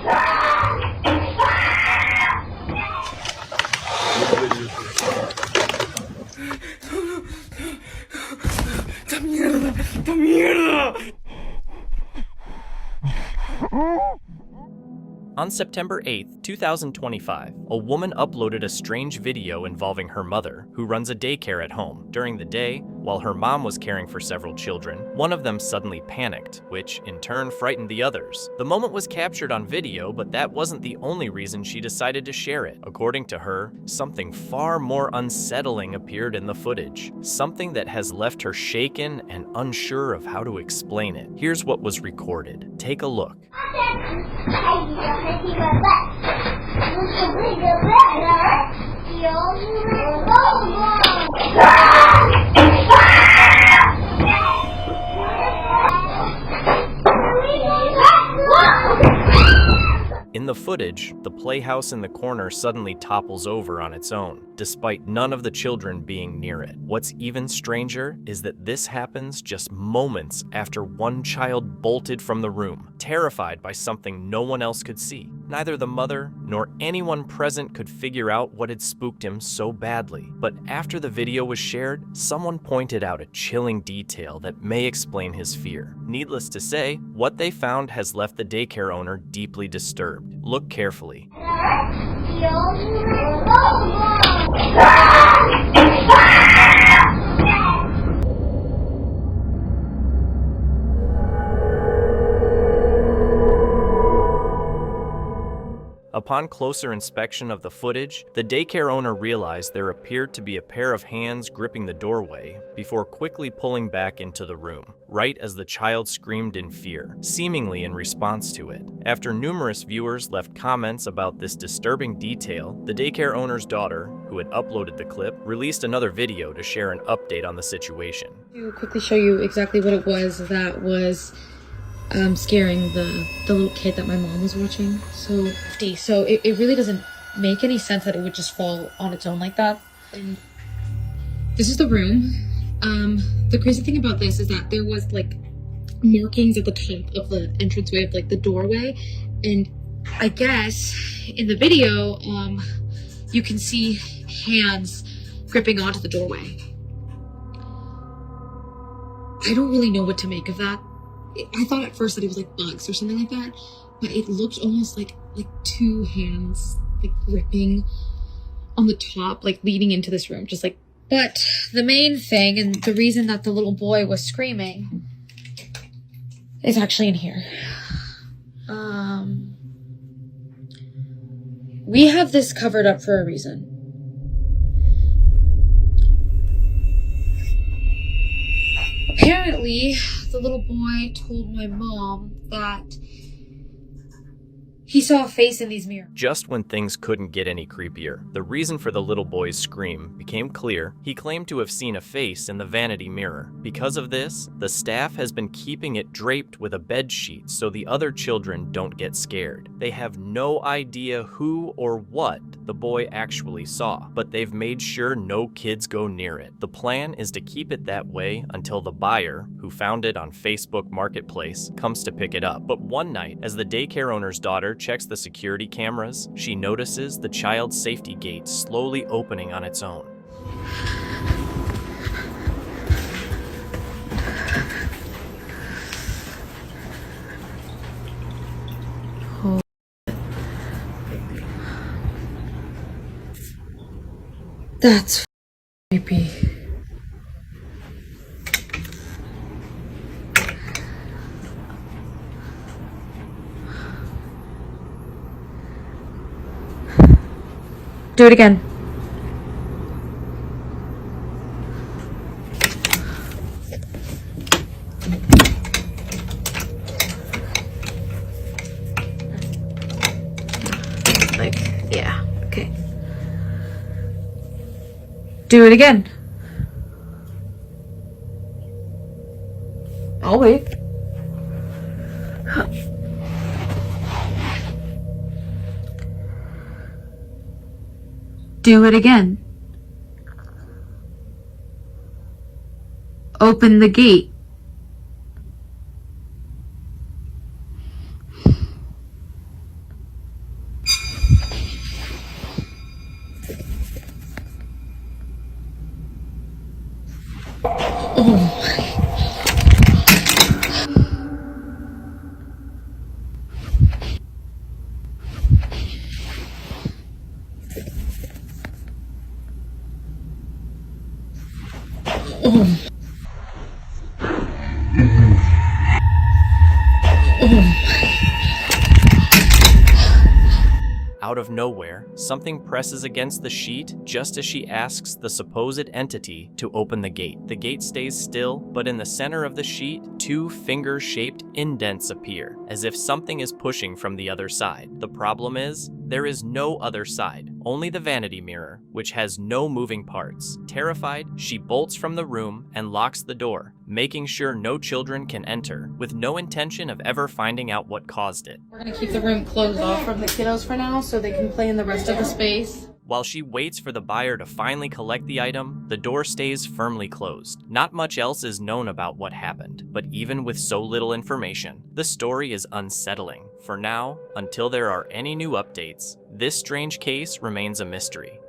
¡Esta mierda! ¡Esta mierda! On September 8th, 2025, a woman uploaded a strange video involving her mother, who runs a daycare at home. During the day, while her mom was caring for several children, one of them suddenly panicked, which in turn frightened the others. The moment was captured on video, but that wasn't the only reason she decided to share it. According to her, something far more unsettling appeared in the footage, something that has left her shaken and unsure of how to explain it. Here's what was recorded. Take a look. In the footage, the playhouse in the corner suddenly topples over on its own, despite none of the children being near it. What's even stranger is that this happens just moments after one child bolted from the room, terrified by something no one else could see. Neither the mother nor anyone present could figure out what had spooked him so badly. But after the video was shared, someone pointed out a chilling detail that may explain his fear. Needless to say, what they found has left the daycare owner deeply disturbed. Look carefully. Upon closer inspection of the footage, the daycare owner realized there appeared to be a pair of hands gripping the doorway before quickly pulling back into the room, right as the child screamed in fear, seemingly in response to it. After numerous viewers left comments about this disturbing detail, the daycare owner's daughter, who had uploaded the clip, released another video to share an update on the situation. To quickly show you exactly what it was that was scaring the little kid that my mom was watching. So it really doesn't make any sense that it would just fall on its own like that. And this is the room. The crazy thing about this is that there was like markings at the top of the entranceway of like the doorway, and I guess in the video you can see hands gripping onto the doorway. I don't really know what to make of that. I thought at first that it was like bugs or something like that, but it looked almost like two hands like gripping on the top, like leading into this room, just like. But the main thing and the reason that the little boy was screaming is actually in here. We have this covered up for a reason. Apparently, the little boy told my mom that he saw a face in these mirrors. Just when things couldn't get any creepier, the reason for the little boy's scream became clear. He claimed to have seen a face in the vanity mirror. Because of this, the staff has been keeping it draped with a bed sheet so the other children don't get scared. They have no idea who or what the boy actually saw, but they've made sure no kids go near it. The plan is to keep it that way until the buyer, who found it on Facebook Marketplace, comes to pick it up. But one night, as the daycare owner's daughter checks the security cameras, she notices the child's safety gate slowly opening on its own. That's creepy. Do it again. Like, yeah, okay. Do it again. I'll wait. Do it again. Open the gate. Out of nowhere, something presses against the sheet just as she asks the supposed entity to open the gate. The gate stays still, but in the center of the sheet, two finger-shaped indents appear, as if something is pushing from the other side. The problem is, there is no other side, only the vanity mirror, which has no moving parts. Terrified, she bolts from the room and locks the door, making sure no children can enter, with no intention of ever finding out what caused it. We're gonna keep the room closed off from the kiddos for now so they can play in the rest of the space. While she waits for the buyer to finally collect the item, the door stays firmly closed. Not much else is known about what happened, but even with so little information, the story is unsettling. For now, until there are any new updates, this strange case remains a mystery.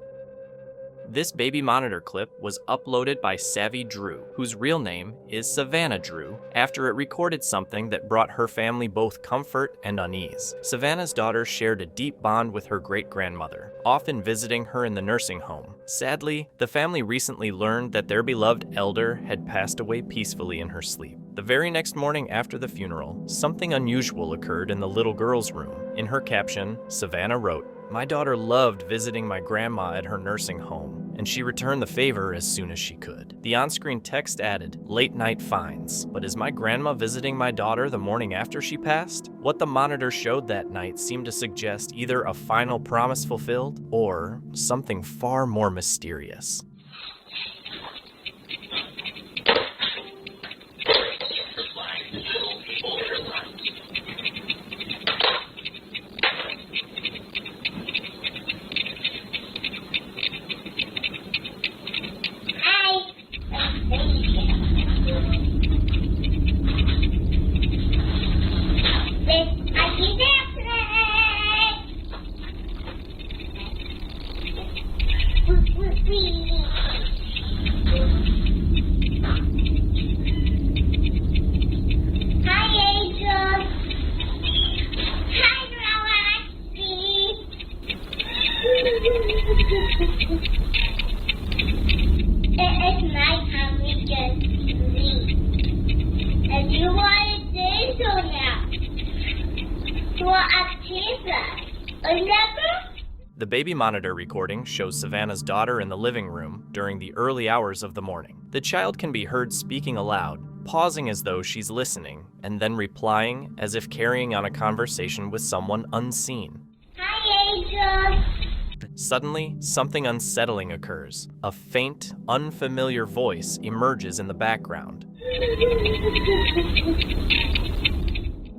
This baby monitor clip was uploaded by Savvy Drew, whose real name is Savannah Drew, after it recorded something that brought her family both comfort and unease. Savannah's daughter shared a deep bond with her great-grandmother, often visiting her in the nursing home. Sadly, the family recently learned that their beloved elder had passed away peacefully in her sleep. The very next morning after the funeral, something unusual occurred in the little girl's room. In her caption, Savannah wrote, "My daughter loved visiting my grandma at her nursing home, and she returned the favor as soon as she could." The on-screen text added, "Late night finds, but is my grandma visiting my daughter the morning after she passed?" What the monitor showed that night seemed to suggest either a final promise fulfilled or something far more mysterious. The baby monitor recording shows Savannah's daughter in the living room during the early hours of the morning. The child can be heard speaking aloud, pausing as though she's listening, and then replying as if carrying on a conversation with someone unseen. Hi, Angel. Suddenly, something unsettling occurs. A faint, unfamiliar voice emerges in the background.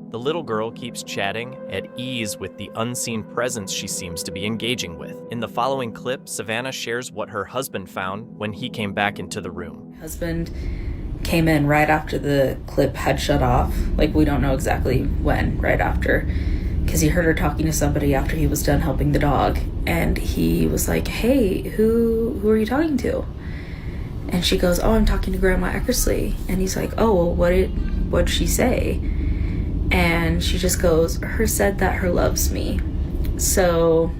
The little girl keeps chatting, at ease with the unseen presence she seems to be engaging with. In the following clip, Savannah shares what her husband found when he came back into the room. Husband came in right after the clip had shut off. Like, we don't know exactly when, right after, because he heard her talking to somebody after he was done helping the dog. And he was like, "Hey, who are you talking to?" And she goes, "Oh, I'm talking to Grandma Eckersley." And he's like, "Oh, well, what'd she say?" And she just goes, "Her said that her loves me." So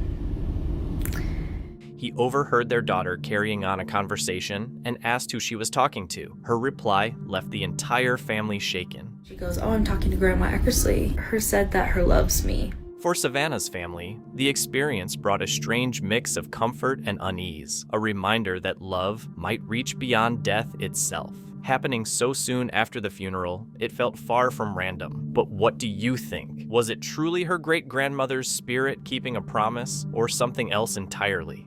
he overheard their daughter carrying on a conversation and asked who she was talking to. Her reply left the entire family shaken. She goes, "Oh, I'm talking to Grandma Eckersley. Her said that her loves me." For Savannah's family, the experience brought a strange mix of comfort and unease, a reminder that love might reach beyond death itself. Happening so soon after the funeral, it felt far from random. But what do you think? Was it truly her great-grandmother's spirit keeping a promise, or something else entirely?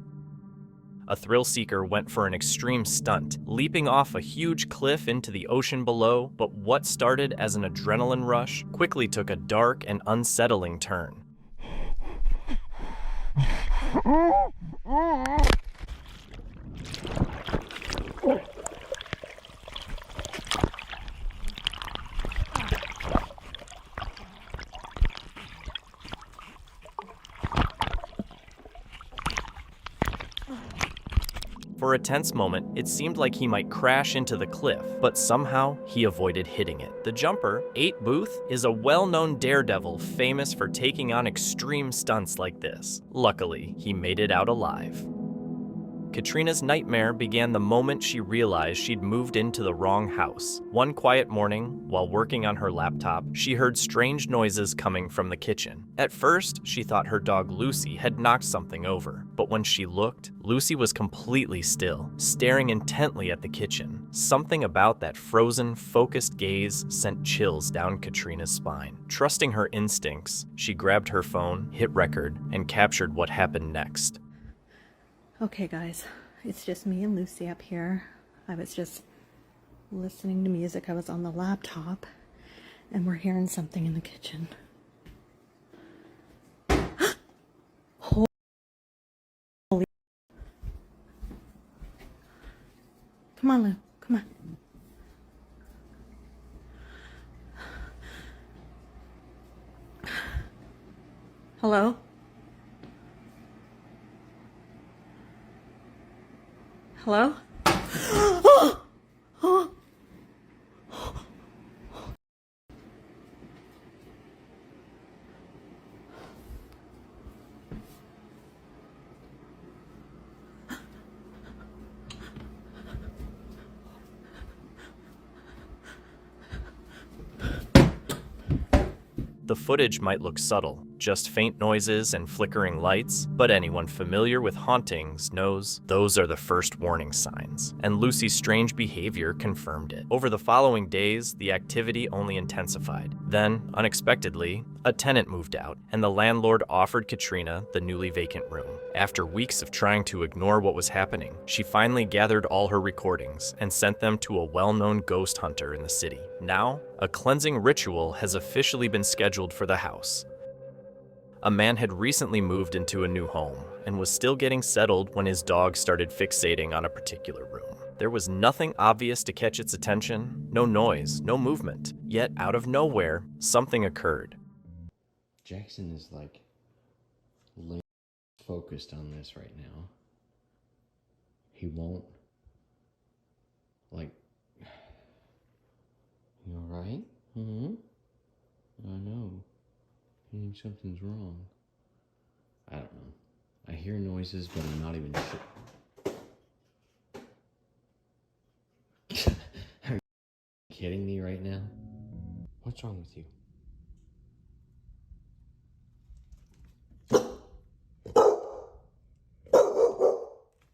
A thrill seeker went for an extreme stunt, leaping off a huge cliff into the ocean below, but what started as an adrenaline rush quickly took a dark and unsettling turn. For a tense moment, it seemed like he might crash into the cliff, but somehow he avoided hitting it. The jumper, 8 Booth, is a well-known daredevil famous for taking on extreme stunts like this. Luckily, he made it out alive. Katrina's nightmare began the moment she realized she'd moved into the wrong house. One quiet morning, while working on her laptop, she heard strange noises coming from the kitchen. At first, she thought her dog Lucy had knocked something over, but when she looked, Lucy was completely still, staring intently at the kitchen. Something about that frozen, focused gaze sent chills down Katrina's spine. Trusting her instincts, she grabbed her phone, hit record, and captured what happened next. Okay guys, it's just me and Lucy up here. I was just listening to music. I was on the laptop and we're hearing something in the kitchen. Holy. Come on, Lou. Come on. Hello? Hello? The footage might look subtle, just faint noises and flickering lights, but anyone familiar with hauntings knows those are the first warning signs, and Lucy's strange behavior confirmed it. Over the following days, the activity only intensified. Then, unexpectedly, a tenant moved out, and the landlord offered Katrina the newly vacant room. After weeks of trying to ignore what was happening, she finally gathered all her recordings and sent them to a well-known ghost hunter in the city. Now, a cleansing ritual has officially been scheduled for the house. A man had recently moved into a new home and was still getting settled when his dog started fixating on a particular room. There was nothing obvious to catch its attention, no noise, no movement. Yet, out of nowhere, something occurred. Jackson is like focused on this right now. He won't, like, you alright? I know. I think something's wrong. I don't know. I hear noises, but I'm not even sure. Are you kidding me right now? What's wrong with you?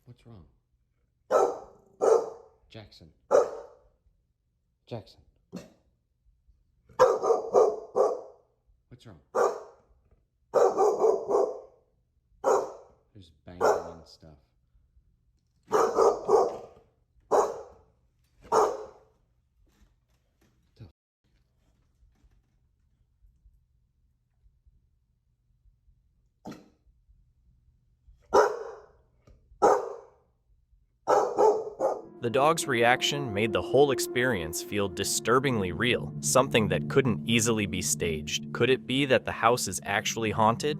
What's wrong? Jackson. Jackson. What's wrong? There's banging and stuff. The dog's reaction made the whole experience feel disturbingly real, something that couldn't easily be staged. Could it be that the house is actually haunted?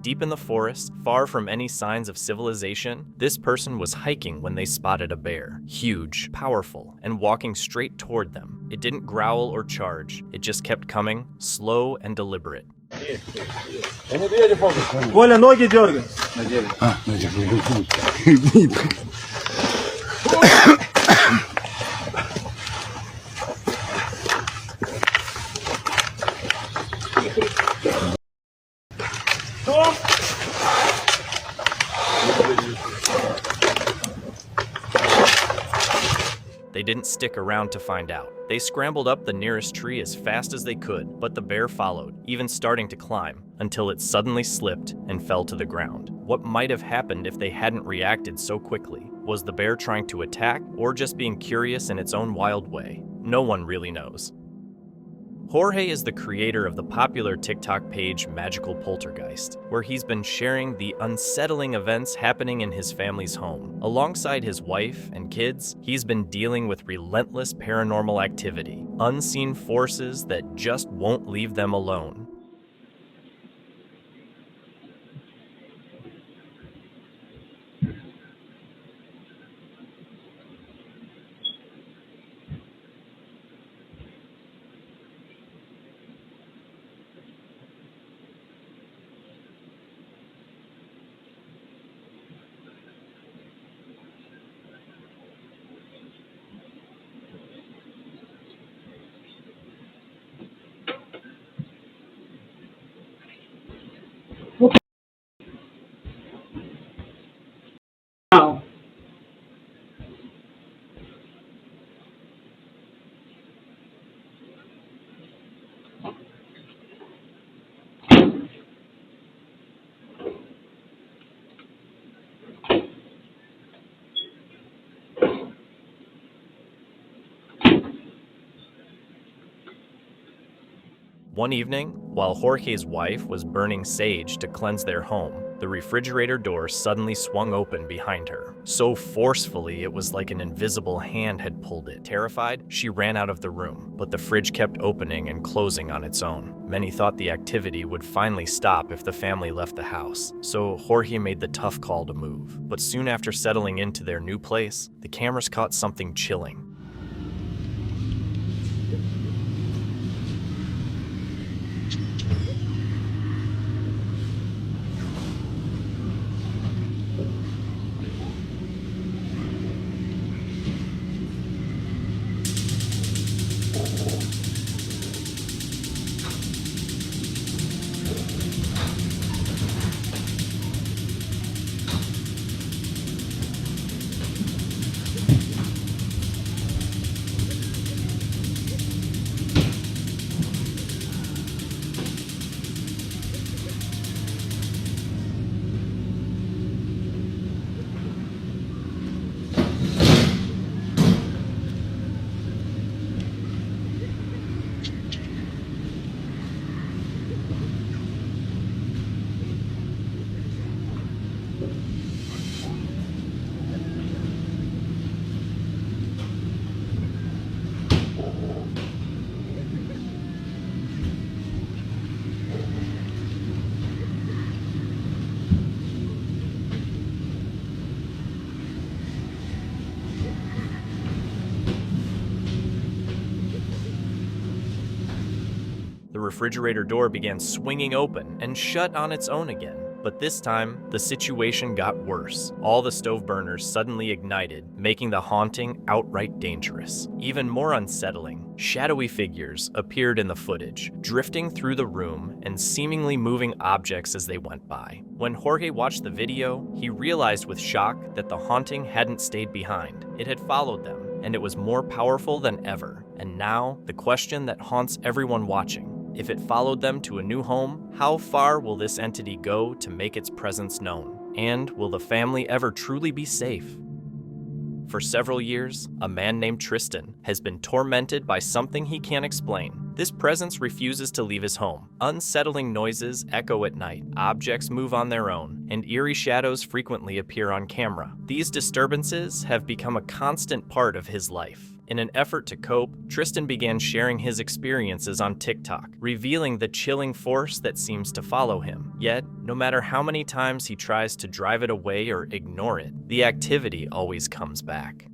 Deep in the forest, far from any signs of civilization, this person was hiking when they spotted a bear. Huge, powerful, and walking straight toward them. It didn't growl or charge. It just kept coming, slow and deliberate. Коля, ноги дергай. They didn't stick around to find out. They scrambled up the nearest tree as fast as they could, but the bear followed, even starting to climb, until it suddenly slipped and fell to the ground. What might have happened if they hadn't reacted so quickly? Was the bear trying to attack, or just being curious in its own wild way? No one really knows. Jorge is the creator of the popular TikTok page Magical Poltergeist, where he's been sharing the unsettling events happening in his family's home. Alongside his wife and kids, he's been dealing with relentless paranormal activity, unseen forces that just won't leave them alone. One evening, while Jorge's wife was burning sage to cleanse their home, the refrigerator door suddenly swung open behind her. So forcefully, it was like an invisible hand had pulled it. Terrified, she ran out of the room, but the fridge kept opening and closing on its own. Many thought the activity would finally stop if the family left the house, so Jorge made the tough call to move. But soon after settling into their new place, the cameras caught something chilling. The refrigerator door began swinging open and shut on its own again. But this time, the situation got worse. All the stove burners suddenly ignited, making the haunting outright dangerous. Even more unsettling, shadowy figures appeared in the footage, drifting through the room and seemingly moving objects as they went by. When Jorge watched the video, he realized with shock that the haunting hadn't stayed behind. It had followed them, and it was more powerful than ever. And now, the question that haunts everyone watching: if it followed them to a new home, how far will this entity go to make its presence known? And will the family ever truly be safe? For several years, a man named Tristan has been tormented by something he can't explain. This presence refuses to leave his home. Unsettling noises echo at night, objects move on their own, and eerie shadows frequently appear on camera. These disturbances have become a constant part of his life. In an effort to cope, Tristan began sharing his experiences on TikTok, revealing the chilling force that seems to follow him. Yet, no matter how many times he tries to drive it away or ignore it, the activity always comes back.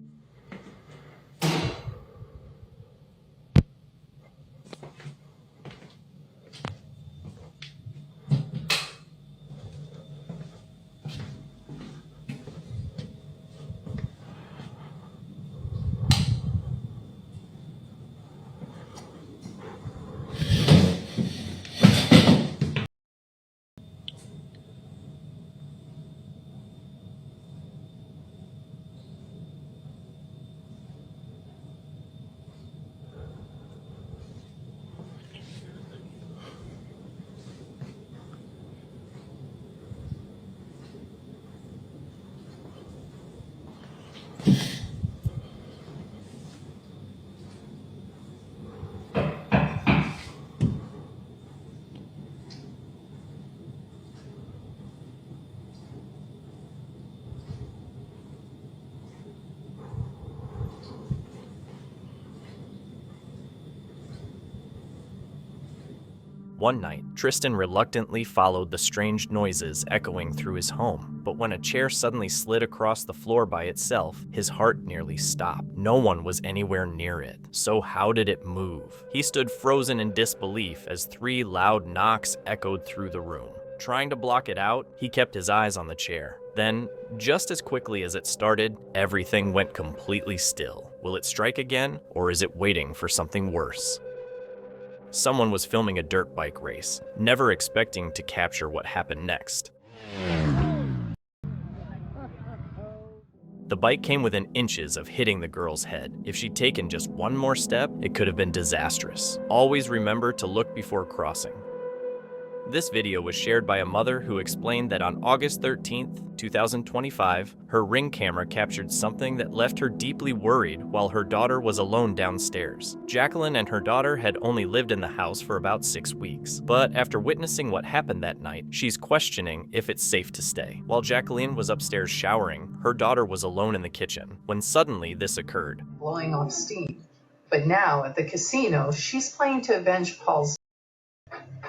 One night, Tristan reluctantly followed the strange noises echoing through his home. But when a chair suddenly slid across the floor by itself, his heart nearly stopped. No one was anywhere near it. So how did it move? He stood frozen in disbelief as 3 loud knocks echoed through the room. Trying to block it out, he kept his eyes on the chair. Then, just as quickly as it started, everything went completely still. Will it strike again, or is it waiting for something worse? Someone was filming a dirt bike race, never expecting to capture what happened next. The bike came within inches of hitting the girl's head. If she'd taken just one more step, it could have been disastrous. Always remember to look before crossing. This video was shared by a mother who explained that on August 13th, 2025, her Ring camera captured something that left her deeply worried while her daughter was alone downstairs. Jacqueline and her daughter had only lived in the house for about 6 weeks, but after witnessing what happened that night, she's questioning if it's safe to stay. While Jacqueline was upstairs showering, her daughter was alone in the kitchen when suddenly this occurred. Blowing off steam. But now at the casino, she's playing to avenge Paul's.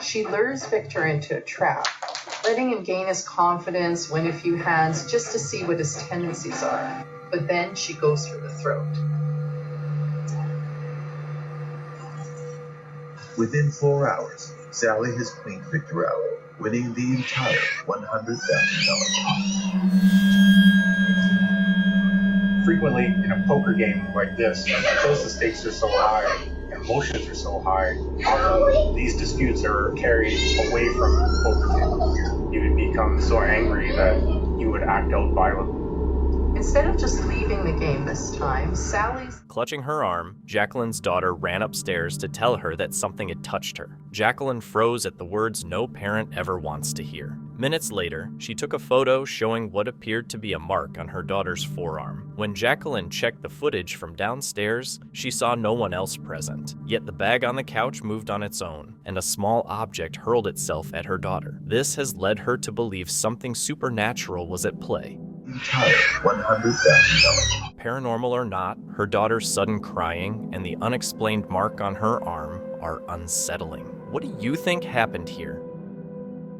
She lures Victor into a trap, letting him gain his confidence, win a few hands just to see what his tendencies are. But then she goes for the throat. Within 4 hours, Sally has cleaned Victor out, winning the entire $100,000. Frequently in a poker game like this, because the stakes are so high and emotions are so high, often these disputes are carried away from the poker table. You would become so angry that you would act out violently. Instead of just leaving the game this time, Sally's... Clutching her arm, Jacqueline's daughter ran upstairs to tell her that something had touched her. Jacqueline froze at the words no parent ever wants to hear. Minutes later, she took a photo showing what appeared to be a mark on her daughter's forearm. When Jacqueline checked the footage from downstairs, she saw no one else present. Yet the bag on the couch moved on its own, and a small object hurled itself at her daughter. This has led her to believe something supernatural was at play. Entire $100,000. Paranormal or not, her daughter's sudden crying and the unexplained mark on her arm are unsettling. What do you think happened here?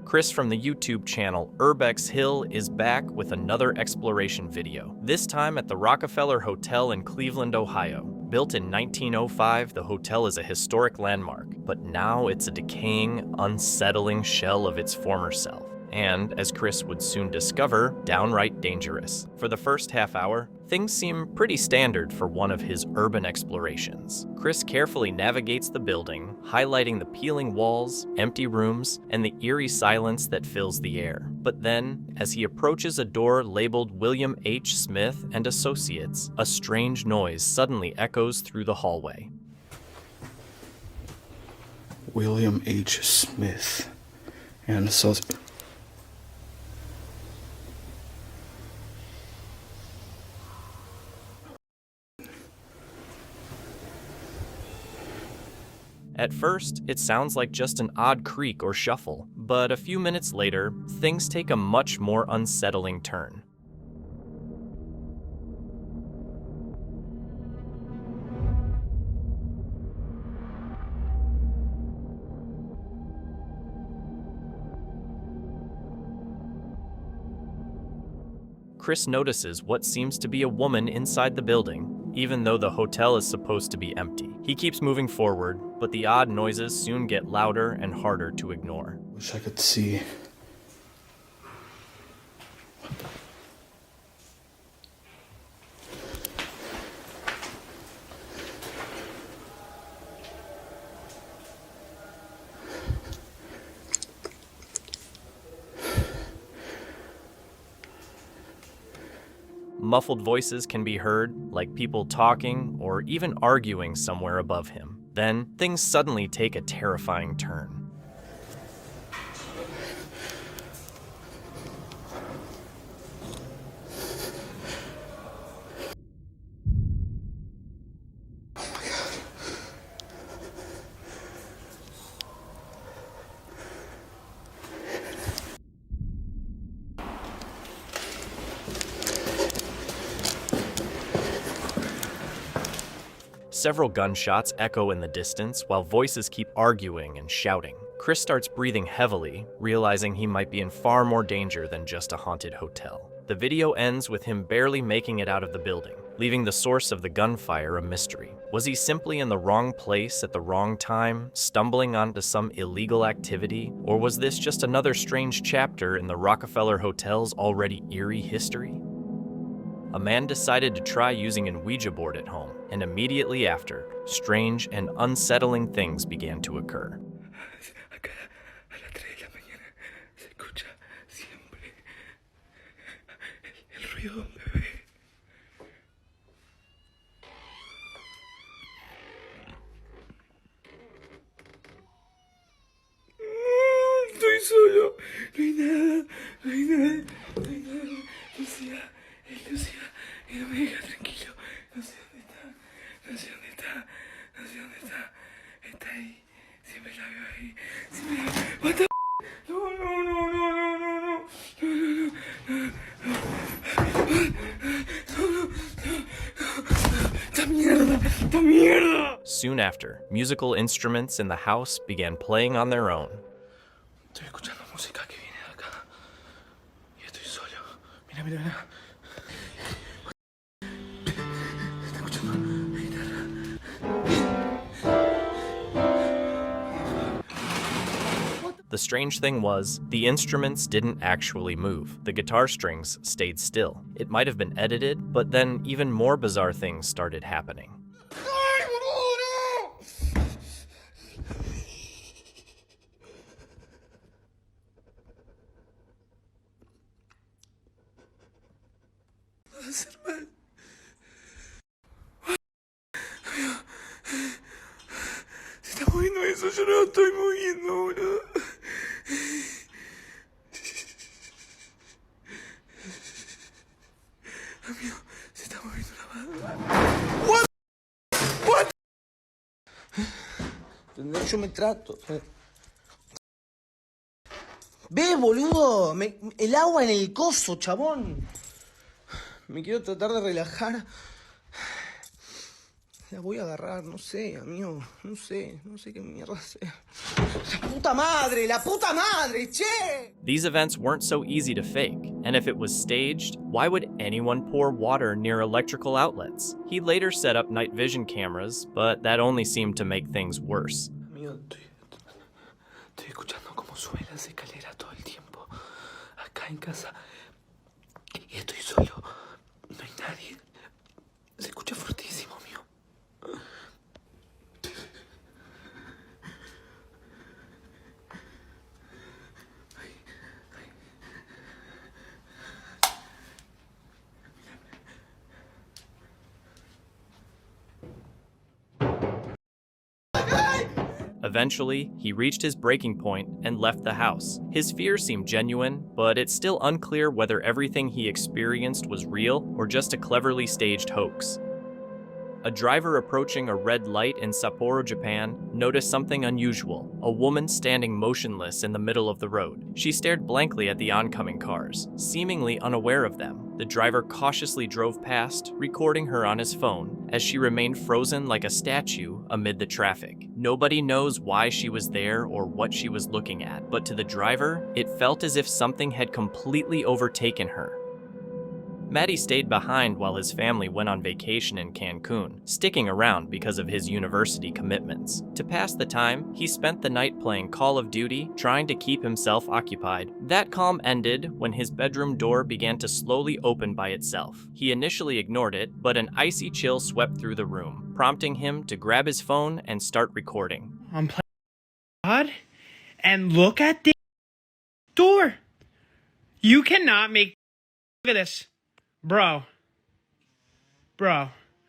Chris from the YouTube channel Urbex Hill is back with another exploration video, this time at the Rockefeller Hotel in Cleveland, Ohio. Built in 1905, the hotel is a historic landmark, but now it's a decaying, unsettling shell of its former self. And, as Chris would soon discover, downright dangerous. For the first half hour, things seem pretty standard for one of his urban explorations. Chris carefully navigates the building, highlighting the peeling walls, empty rooms, and the eerie silence that fills the air. But then, as he approaches a door labeled William H. Smith and Associates, a strange noise suddenly echoes through the hallway. William H. Smith and Associates. At first, it sounds like just an odd creak or shuffle, but a few minutes later, things take a much more unsettling turn. Chris notices what seems to be a woman inside the building, even though the hotel is supposed to be empty. He keeps moving forward, but the odd noises soon get louder and harder to ignore. Wish I could see. Muffled voices can be heard, like people talking or even arguing somewhere above him. Then, things suddenly take a terrifying turn. Several gunshots echo in the distance while voices keep arguing and shouting. Chris starts breathing heavily, realizing he might be in far more danger than just a haunted hotel. The video ends with him barely making it out of the building, leaving the source of the gunfire a mystery. Was he simply in the wrong place at the wrong time, stumbling onto some illegal activity? Or was this just another strange chapter in the Rockefeller Hotel's already eerie history? A man decided to try using an Ouija board at home, and immediately after, strange and unsettling things began to occur. Estoy Soon after, musical instruments in the house began playing on their own. Estoy escuchando música que viene de acá. Y estoy solo. Mira, mira, mira. Estoy escuchando la guitarra. The strange thing was, the instruments didn't actually move. The guitar strings stayed still. It might have been edited, but then even more bizarre things started happening. Se está moviendo eso, yo no lo estoy moviendo, boludo. Amigo, se está moviendo la mano. What? What? ¿Entendés? Yo me trato. Ve, boludo, el agua en el coso, chabón. Me quiero tratar de relajar. La voy a agarrar, no sé, amigo. No sé qué mierda hacer. ¡La puta madre, che! These events weren't so easy to fake, and if it was staged, why would anyone pour water near electrical outlets? He later set up night vision cameras, but that only seemed to make things worse. Amigo, estoy escuchando cómo suben las escaleras todo el tiempo. Acá en casa. Y estoy solo. No hay nadie. Se escucha fortísimo, amigo. Eventually, he reached his breaking point and left the house. His fears seemed genuine, but it's still unclear whether everything he experienced was real or just a cleverly staged hoax. A driver approaching a red light in Sapporo, Japan, noticed something unusual: a woman standing motionless in the middle of the road. She stared blankly at the oncoming cars, seemingly unaware of them. The driver cautiously drove past, recording her on his phone, as she remained frozen like a statue amid the traffic. Nobody knows why she was there or what she was looking at, but to the driver, it felt as if something had completely overtaken her. Maddie stayed behind while his family went on vacation in Cancun, sticking around because of his university commitments. To pass the time, he spent the night playing Call of Duty, trying to keep himself occupied. That calm ended when his bedroom door began to slowly open by itself. He initially ignored it, but an icy chill swept through the room, prompting him to grab his phone and start recording. I'm playing God, and look at this door. You cannot make. Look at this. Bro,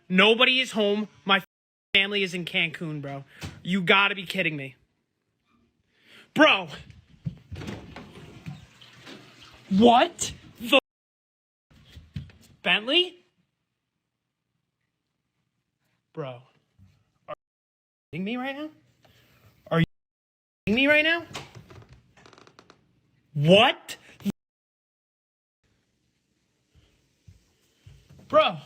nobody is home. My family is in Cancun, bro. You gotta be kidding me. Bro. What the Bentley? Bro, are you kidding me right now? Are you kidding me right now? What? Bro.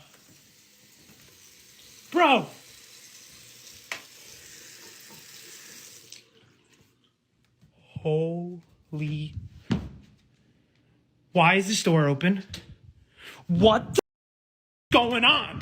Holy. Why is this door open? What the going on?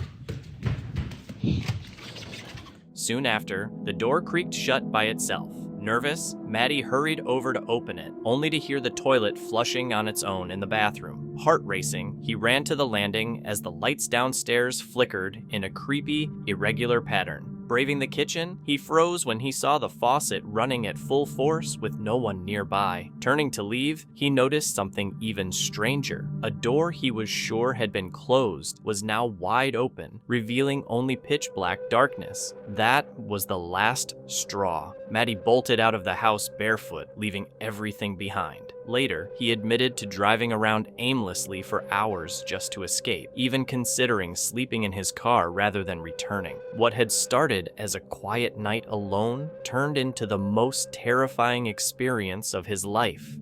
Soon after, the door creaked shut by itself. Nervous, Maddie hurried over to open it, only to hear the toilet flushing on its own in the bathroom. Heart racing, he ran to the landing as the lights downstairs flickered in a creepy, irregular pattern. Braving the kitchen, he froze when he saw the faucet running at full force with no one nearby. Turning to leave, he noticed something even stranger. A door he was sure had been closed was now wide open, revealing only pitch black darkness. That was the last straw. Maddie bolted out of the house barefoot, leaving everything behind. Later, he admitted to driving around aimlessly for hours just to escape, even considering sleeping in his car rather than returning. What had started as a quiet night alone turned into the most terrifying experience of his life.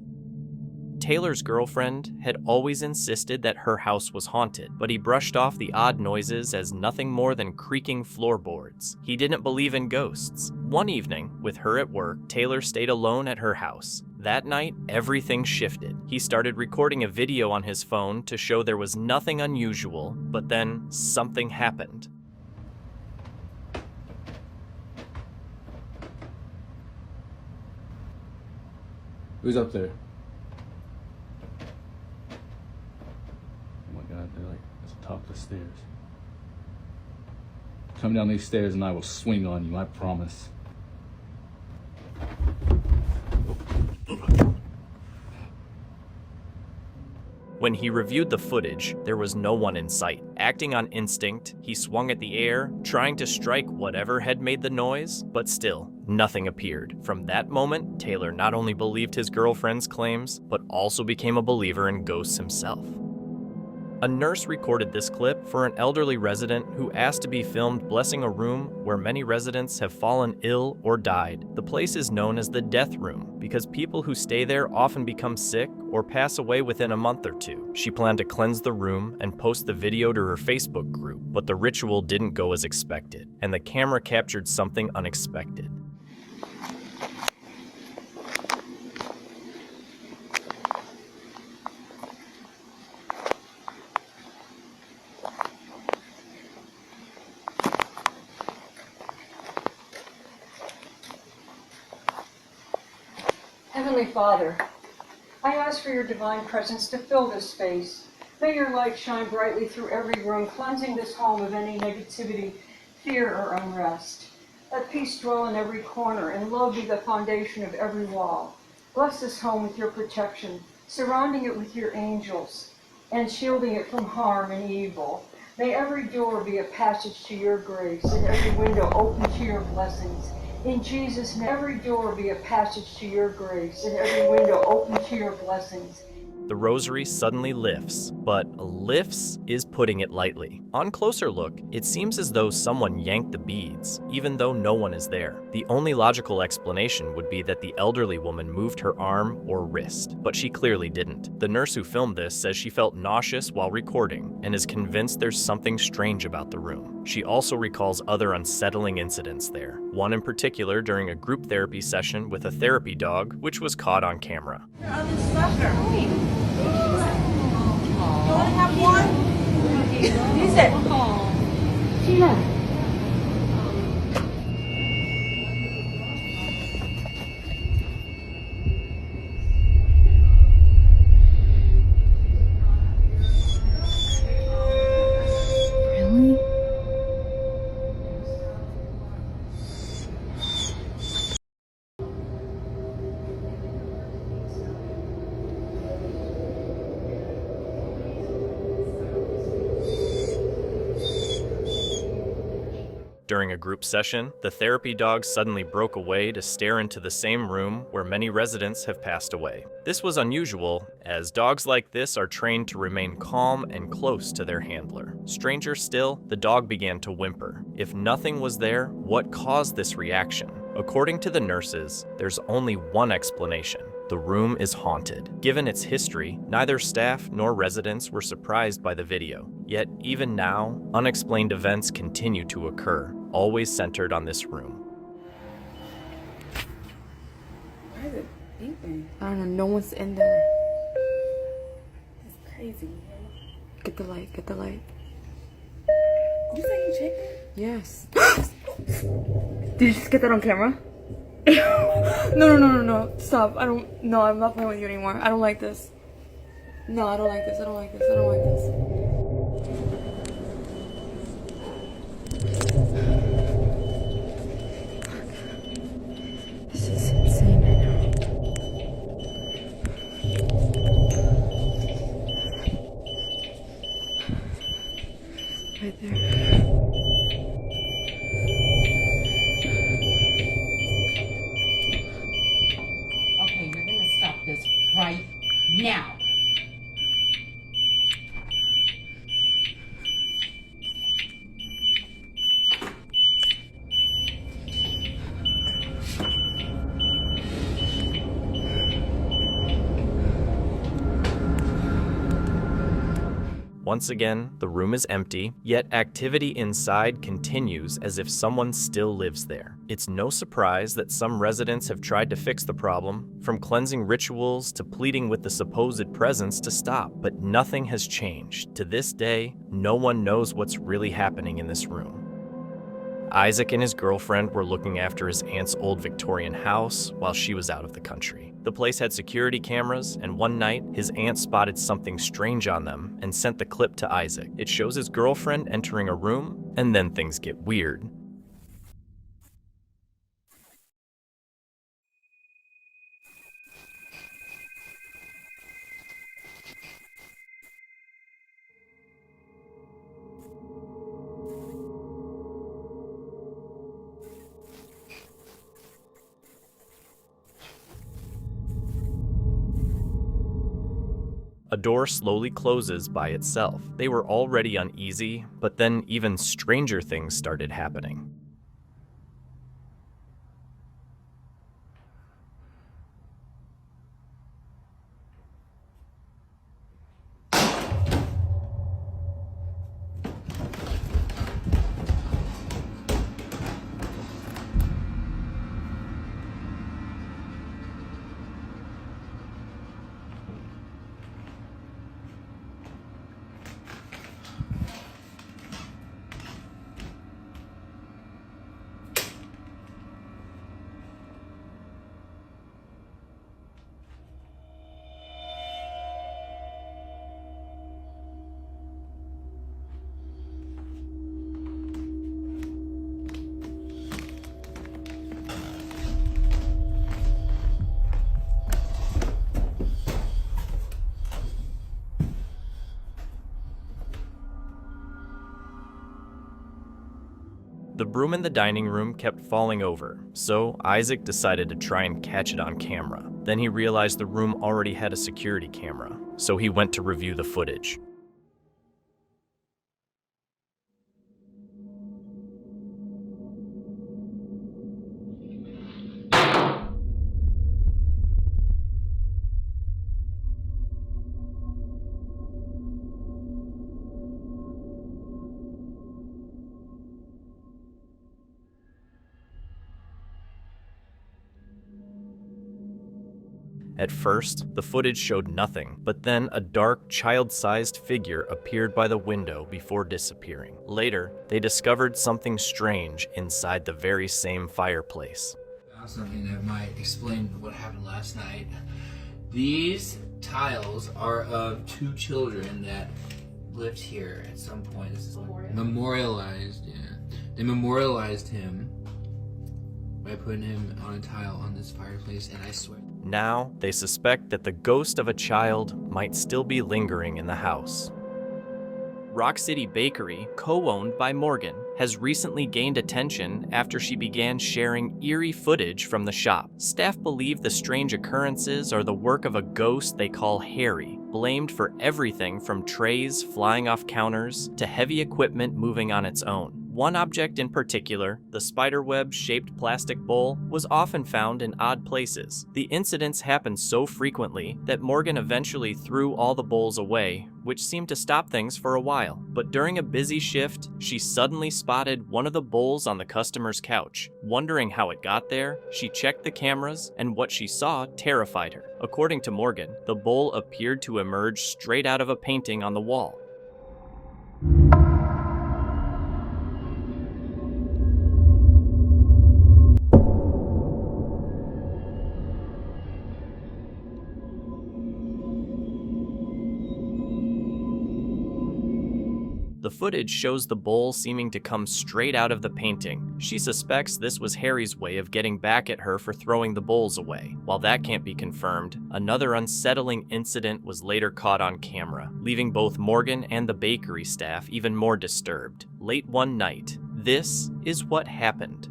Taylor's girlfriend had always insisted that her house was haunted, but he brushed off the odd noises as nothing more than creaking floorboards. He didn't believe in ghosts. One evening, with her at work, Taylor stayed alone at her house. That night, everything shifted. He started recording a video on his phone to show there was nothing unusual, but then something happened. Who's up there? Oh my god, they're like at the top of the stairs. Come down these stairs and I will swing on you, I promise. When he reviewed the footage, there was no one in sight. Acting on instinct, he swung at the air, trying to strike whatever had made the noise, but still, nothing appeared. From that moment, Taylor not only believed his girlfriend's claims, but also became a believer in ghosts himself. A nurse recorded this clip for an elderly resident who asked to be filmed blessing a room where many residents have fallen ill or died. The place is known as the death room because people who stay there often become sick or pass away within a month or two. She planned to cleanse the room and post the video to her Facebook group, but the ritual didn't go as expected, and the camera captured something unexpected. Heavenly Father, I ask for your divine presence to fill this space. May your light shine brightly through every room, cleansing this home of any negativity, fear, or unrest. Let peace dwell in every corner, and love be the foundation of every wall. Bless this home with your protection, surrounding it with your angels, and shielding it from harm and evil. May every door be a passage to your grace, and every window open to your blessings. In Jesus' name, every door be a passage to your grace, and every window open to your blessings. The rosary suddenly lifts, but lifts is putting it lightly. On closer look, it seems as though someone yanked the beads, even though no one is there. The only logical explanation would be that the elderly woman moved her arm or wrist, but she clearly didn't. The nurse who filmed this says she felt nauseous while recording and is convinced there's something strange about the room. She also recalls other unsettling incidents there, one in particular during a group therapy session with a therapy dog, which was caught on camera. You want to have one? Use it. Sheila. During a group session, the therapy dog suddenly broke away to stare into the same room where many residents have passed away. This was unusual, as dogs like this are trained to remain calm and close to their handler. Stranger still, the dog began to whimper. If nothing was there, what caused this reaction? According to the nurses, there's only one explanation. The room is haunted. Given its history, neither staff nor residents were surprised by the video. Yet, even now, unexplained events continue to occur, always centered on this room. Why is it beeping? I don't know, no one's in there. It's crazy. Get the light, get the light. You say you checked it? Yes. Did you just get that on camera? No. Stop. I'm not playing with you anymore. I don't like this. No, I don't like this. I don't like this. I don't like this. This is insane right now. Right there. Okay, you're gonna stop this right now. Once again, the room is empty, yet activity inside continues as if someone still lives there. It's no surprise that some residents have tried to fix the problem, from cleansing rituals to pleading with the supposed presence to stop, but nothing has changed. To this day, no one knows what's really happening in this room. Isaac and his girlfriend were looking after his aunt's old Victorian house while she was out of the country. The place had security cameras, and one night, his aunt spotted something strange on them and sent the clip to Isaac. It shows his girlfriend entering a room, and then things get weird. A door slowly closes by itself. They were already uneasy, but then even stranger things started happening. The broom in the dining room kept falling over, so Isaac decided to try and catch it on camera. Then he realized the room already had a security camera, so he went to review the footage. At first, the footage showed nothing, but then a dark, child-sized figure appeared by the window before disappearing. Later, they discovered something strange inside the very same fireplace. Something that might explain what happened last night. These tiles are of 2 children that lived here at some point. This is memorialized, yeah. They memorialized him by putting him on a tile on this fireplace, and I swear. Now, they suspect that the ghost of a child might still be lingering in the house. Rock City Bakery, co-owned by Morgan, has recently gained attention after she began sharing eerie footage from the shop. Staff believe the strange occurrences are the work of a ghost they call Harry, blamed for everything from trays flying off counters to heavy equipment moving on its own. One object in particular, the spiderweb-shaped plastic bowl, was often found in odd places. The incidents happened so frequently that Morgan eventually threw all the bowls away, which seemed to stop things for a while. But during a busy shift, she suddenly spotted one of the bowls on the customer's couch. Wondering how it got there, she checked the cameras, and what she saw terrified her. According to Morgan, the bowl appeared to emerge straight out of a painting on the wall. The footage shows the bowl seeming to come straight out of the painting. She suspects this was Harry's way of getting back at her for throwing the bowls away. While that can't be confirmed, another unsettling incident was later caught on camera, leaving both Morgan and the bakery staff even more disturbed. Late one night, this is what happened.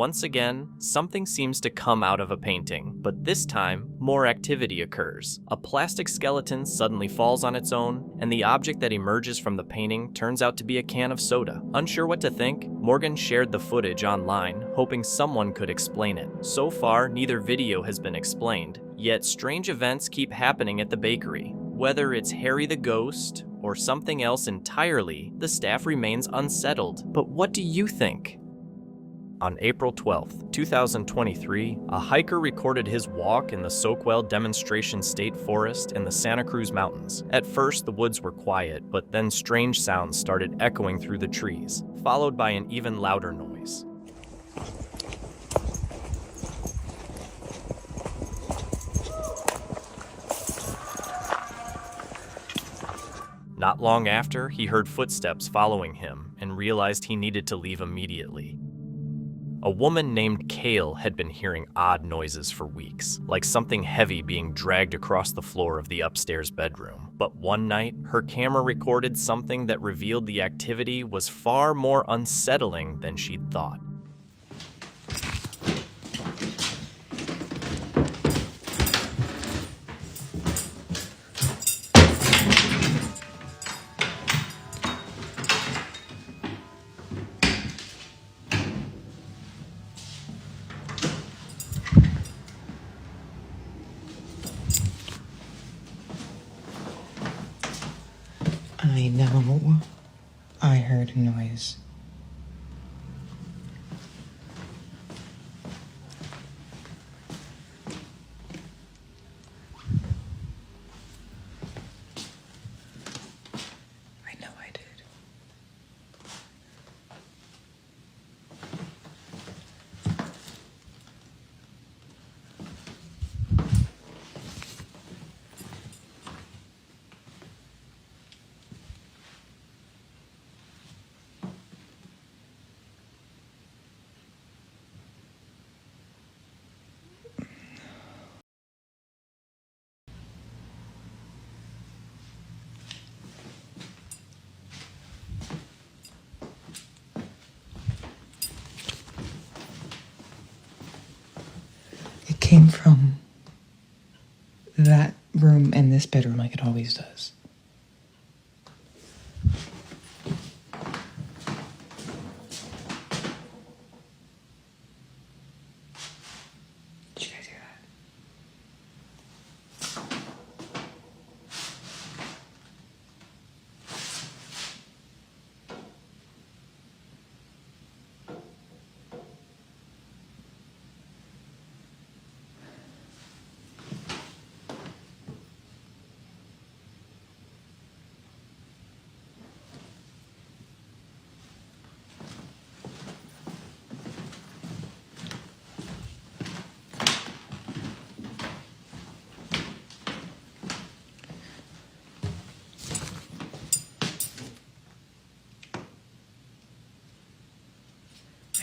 Once again, something seems to come out of a painting, but this time, more activity occurs. A plastic skeleton suddenly falls on its own, and the object that emerges from the painting turns out to be a can of soda. Unsure what to think, Morgan shared the footage online, hoping someone could explain it. So far, neither video has been explained, yet strange events keep happening at the bakery. Whether it's Harry the ghost or something else entirely, the staff remains unsettled. But what do you think? On April 12, 2023, a hiker recorded his walk in the Soquel Demonstration State Forest in the Santa Cruz Mountains. At first, the woods were quiet, but then strange sounds started echoing through the trees, followed by an even louder noise. Not long after, he heard footsteps following him and realized he needed to leave immediately. A woman named Kale had been hearing odd noises for weeks, like something heavy being dragged across the floor of the upstairs bedroom. But one night, her camera recorded something that revealed the activity was far more unsettling than she'd thought. I know. I heard a noise. I know I did. It came from that room and this bedroom like it always does. Did you guys hear that?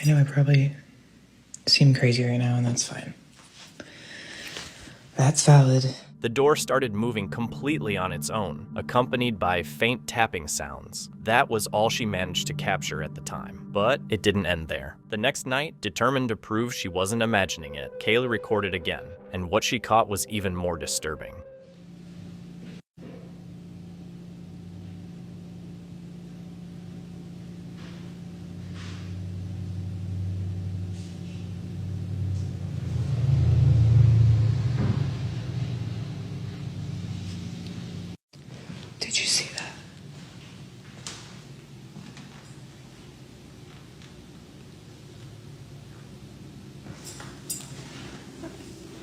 I know I probably seem crazy right now, and that's fine. That's valid. The door started moving completely on its own, accompanied by faint tapping sounds. That was all she managed to capture at the time. But it didn't end there. The next night, determined to prove she wasn't imagining it, Kayla recorded again, and what she caught was even more disturbing. Did you see that?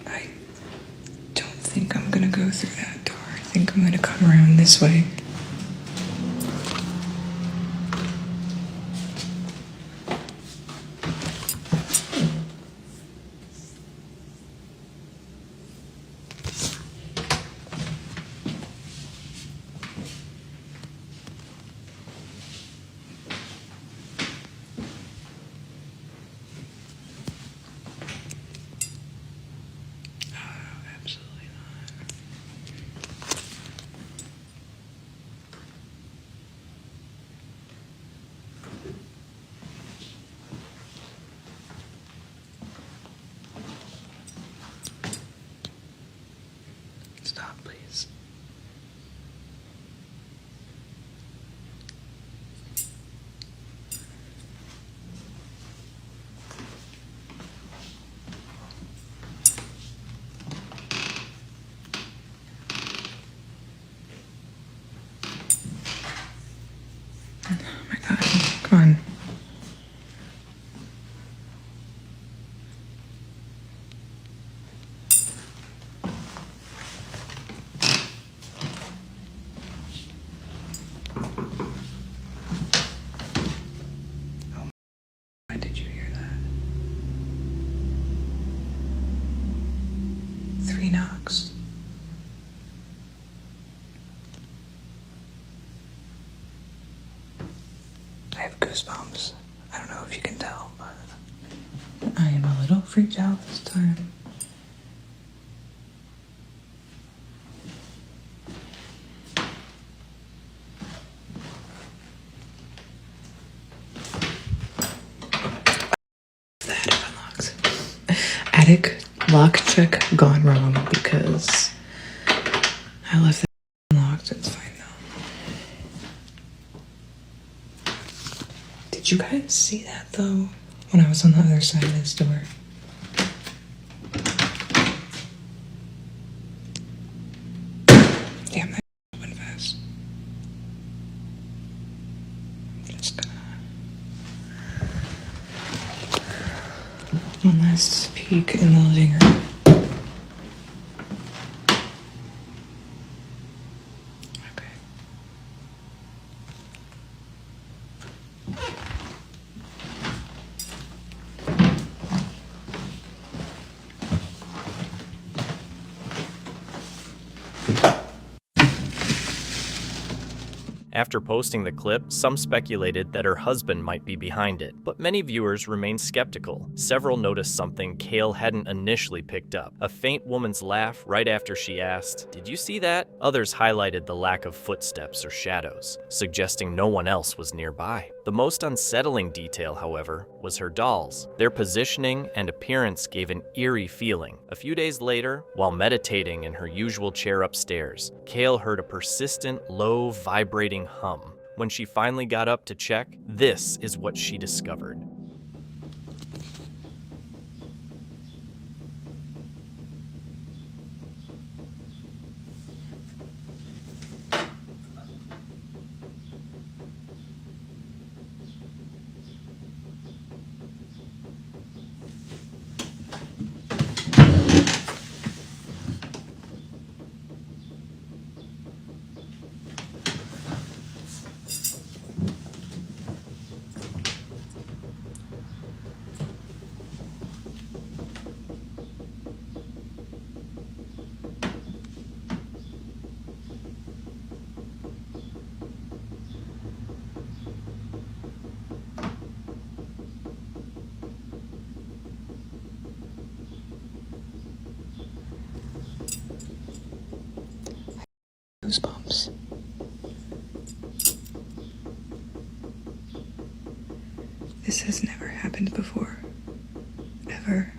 I don't think I'm gonna go through that door. I think I'm gonna come around this way. Come on. Why did you hear that? 3 knocks. I have goosebumps. I don't know if you can tell, but I am a little freaked out this time. The attic unlocked. Attic lock check gone wrong because I left it unlocked. It's fine though. Did you guys see that though? When I was on the other side of this door. Damn, that went fast. I'm just gonna... One last peek in the living room. After posting the clip, some speculated that her husband might be behind it, but many viewers remained skeptical. Several noticed something Kale hadn't initially picked up, a faint woman's laugh right after she asked, "Did you see that?" Others highlighted the lack of footsteps or shadows, suggesting no one else was nearby. The most unsettling detail, however, was her dolls. Their positioning and appearance gave an eerie feeling. A few days later, while meditating in her usual chair upstairs, Kale heard a persistent, low, vibrating hum. When she finally got up to check, this is what she discovered. Goosebumps. This has never happened before. Ever.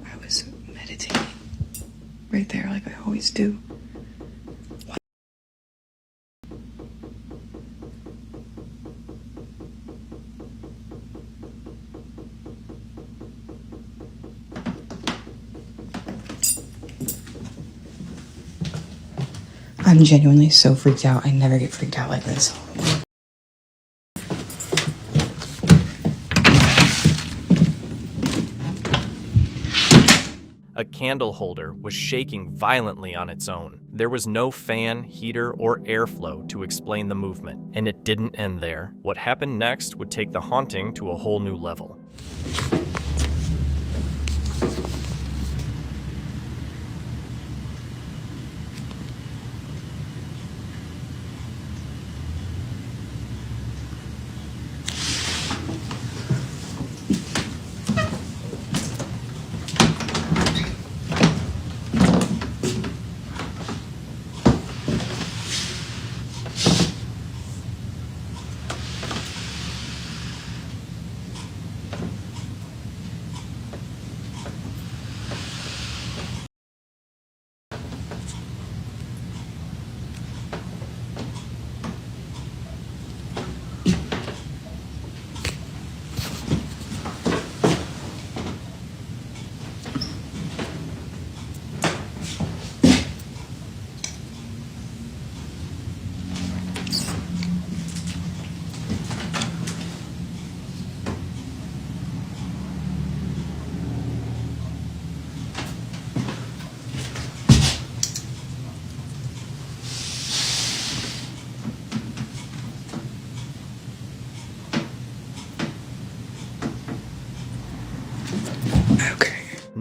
I was meditating right there like I always do. I'm genuinely so freaked out. I never get freaked out like this. A candle holder was shaking violently on its own. There was no fan, heater, or airflow to explain the movement, and it didn't end there. What happened next would take the haunting to a whole new level.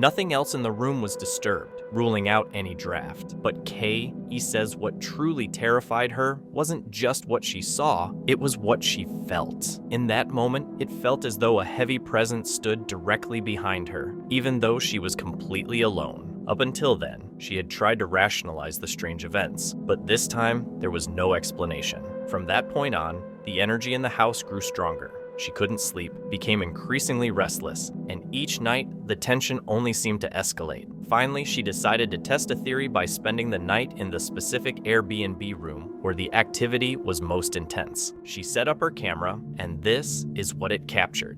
Nothing else in the room was disturbed, ruling out any draft. But Kay, he says what truly terrified her wasn't just what she saw, it was what she felt. In that moment, it felt as though a heavy presence stood directly behind her, even though she was completely alone. Up until then, she had tried to rationalize the strange events, but this time, there was no explanation. From that point on, the energy in the house grew stronger. She couldn't sleep, became increasingly restless, and each night, the tension only seemed to escalate. Finally, she decided to test a theory by spending the night in the specific Airbnb room where the activity was most intense. She set up her camera, and this is what it captured.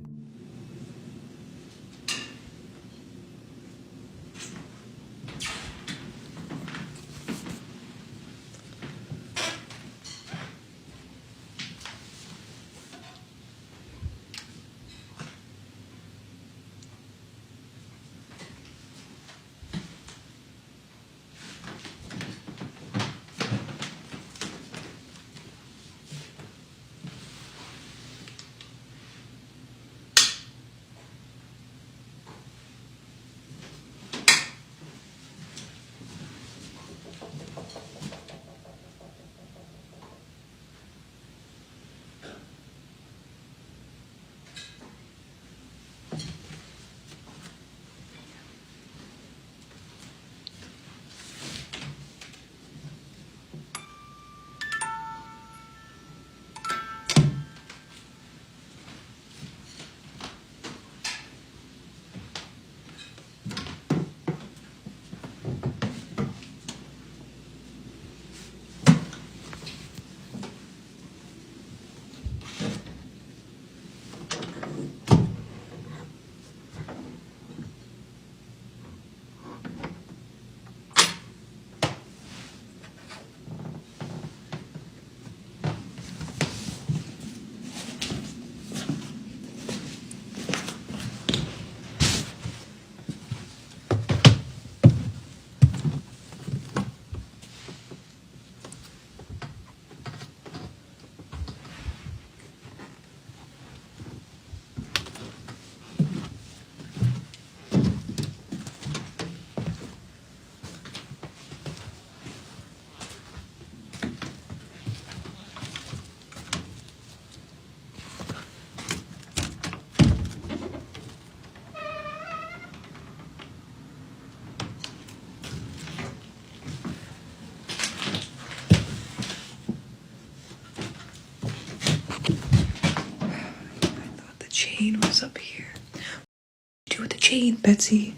Chain was up here. What did you do with the chain, Betsy?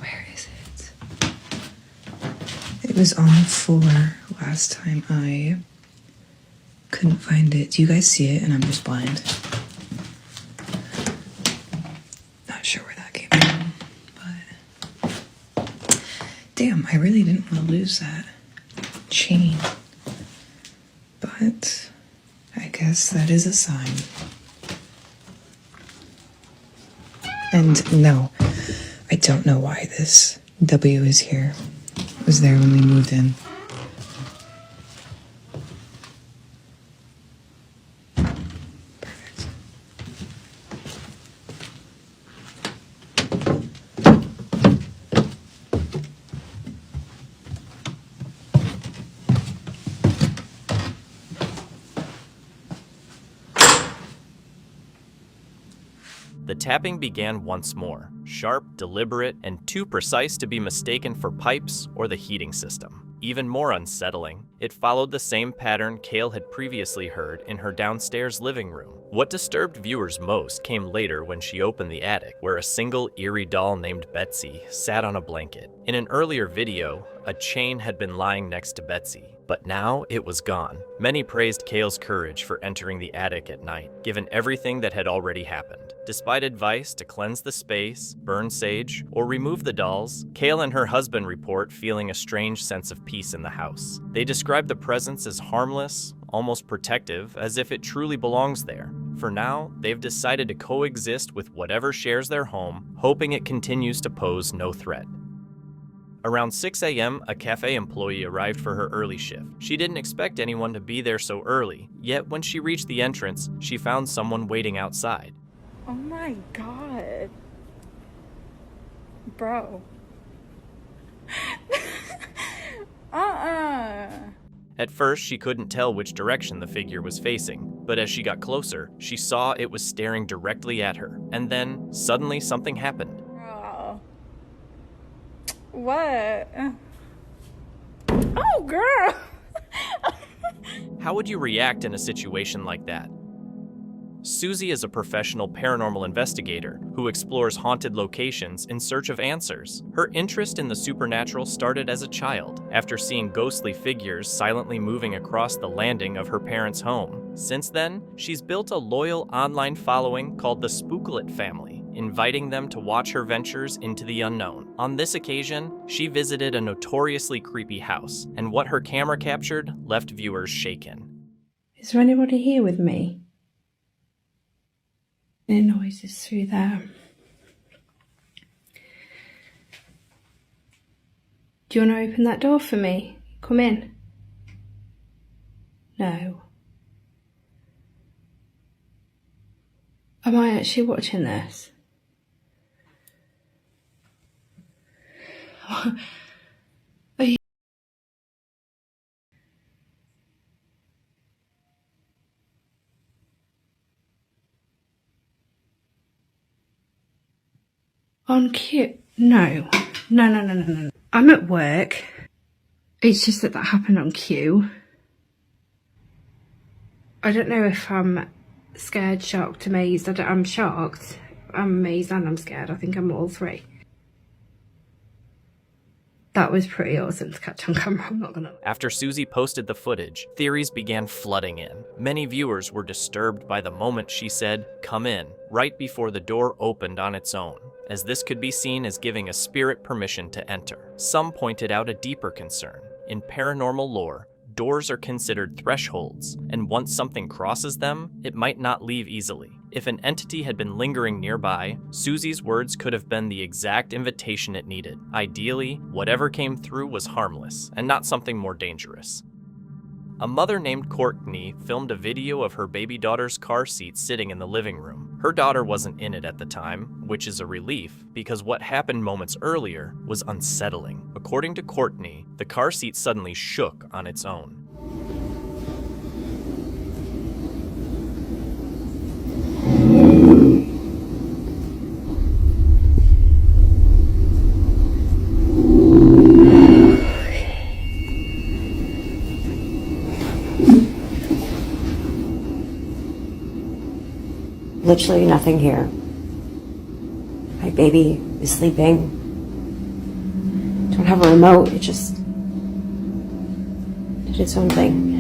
Where is it? It was on the floor last time. I couldn't find it. Do you guys see it? And I'm just blind. Not sure where that came from. Damn, I really didn't want to lose that chain. But I guess that is a sign. And no, I don't know why this W is here. It was there when we moved in. The tapping began once more, sharp, deliberate, and too precise to be mistaken for pipes or the heating system. Even more unsettling, it followed the same pattern Kale had previously heard in her downstairs living room. What disturbed viewers most came later when she opened the attic, where a single eerie doll named Betsy sat on a blanket. In an earlier video, a chain had been lying next to Betsy, but now it was gone. Many praised Kale's courage for entering the attic at night, given everything that had already happened. Despite advice to cleanse the space, burn sage, or remove the dolls, Kale and her husband report feeling a strange sense of peace in the house. They describe the presence as harmless, almost protective, as if it truly belongs there. For now, they've decided to coexist with whatever shares their home, hoping it continues to pose no threat. Around 6 a.m., a cafe employee arrived for her early shift. She didn't expect anyone to be there so early, yet when she reached the entrance, she found someone waiting outside. Oh my god. Bro. At first, she couldn't tell which direction the figure was facing, but as she got closer, she saw it was staring directly at her. And then, suddenly, something happened. Bro. What? Oh, girl! How would you react in a situation like that? Susie is a professional paranormal investigator who explores haunted locations in search of answers. Her interest in the supernatural started as a child, after seeing ghostly figures silently moving across the landing of her parents' home. Since then, she's built a loyal online following called the Spooklet family, inviting them to watch her ventures into the unknown. On this occasion, she visited a notoriously creepy house, and what her camera captured left viewers shaken. Is there anybody here with me? Any noises through there? Do you want to open that door for me? Come in. No. Am I actually watching this? Are you? On cue? No. No. I'm at work. It's just that happened on cue. I don't know if I'm scared, shocked, amazed. I'm shocked. I'm amazed and I'm scared. I think I'm all three. That was pretty awesome to catch on camera, I'm not gonna lie. After Susie posted the footage, theories began flooding in. Many viewers were disturbed by the moment she said, "Come in," right before the door opened on its own, as this could be seen as giving a spirit permission to enter. Some pointed out a deeper concern. In paranormal lore, doors are considered thresholds, and once something crosses them, it might not leave easily. If an entity had been lingering nearby, Susie's words could have been the exact invitation it needed. Ideally, whatever came through was harmless, and not something more dangerous. A mother named Courtney filmed a video of her baby daughter's car seat sitting in the living room. Her daughter wasn't in it at the time, which is a relief, because what happened moments earlier was unsettling. According to Courtney, the car seat suddenly shook on its own. Literally nothing here. My baby is sleeping. Don't have a remote, it just did its own thing.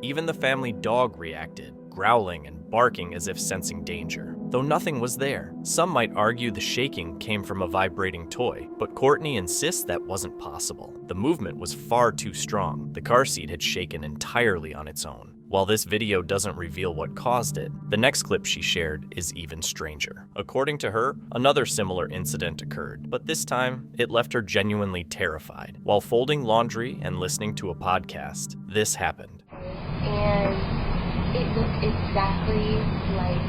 Even the family dog reacted, growling and barking as if sensing danger, though nothing was there. Some might argue the shaking came from a vibrating toy, but Courtney insists that wasn't possible. The movement was far too strong. The car seat had shaken entirely on its own. While this video doesn't reveal what caused it, the next clip she shared is even stranger. According to her, another similar incident occurred, but this time, it left her genuinely terrified. While folding laundry and listening to a podcast, this happened. And it looked exactly like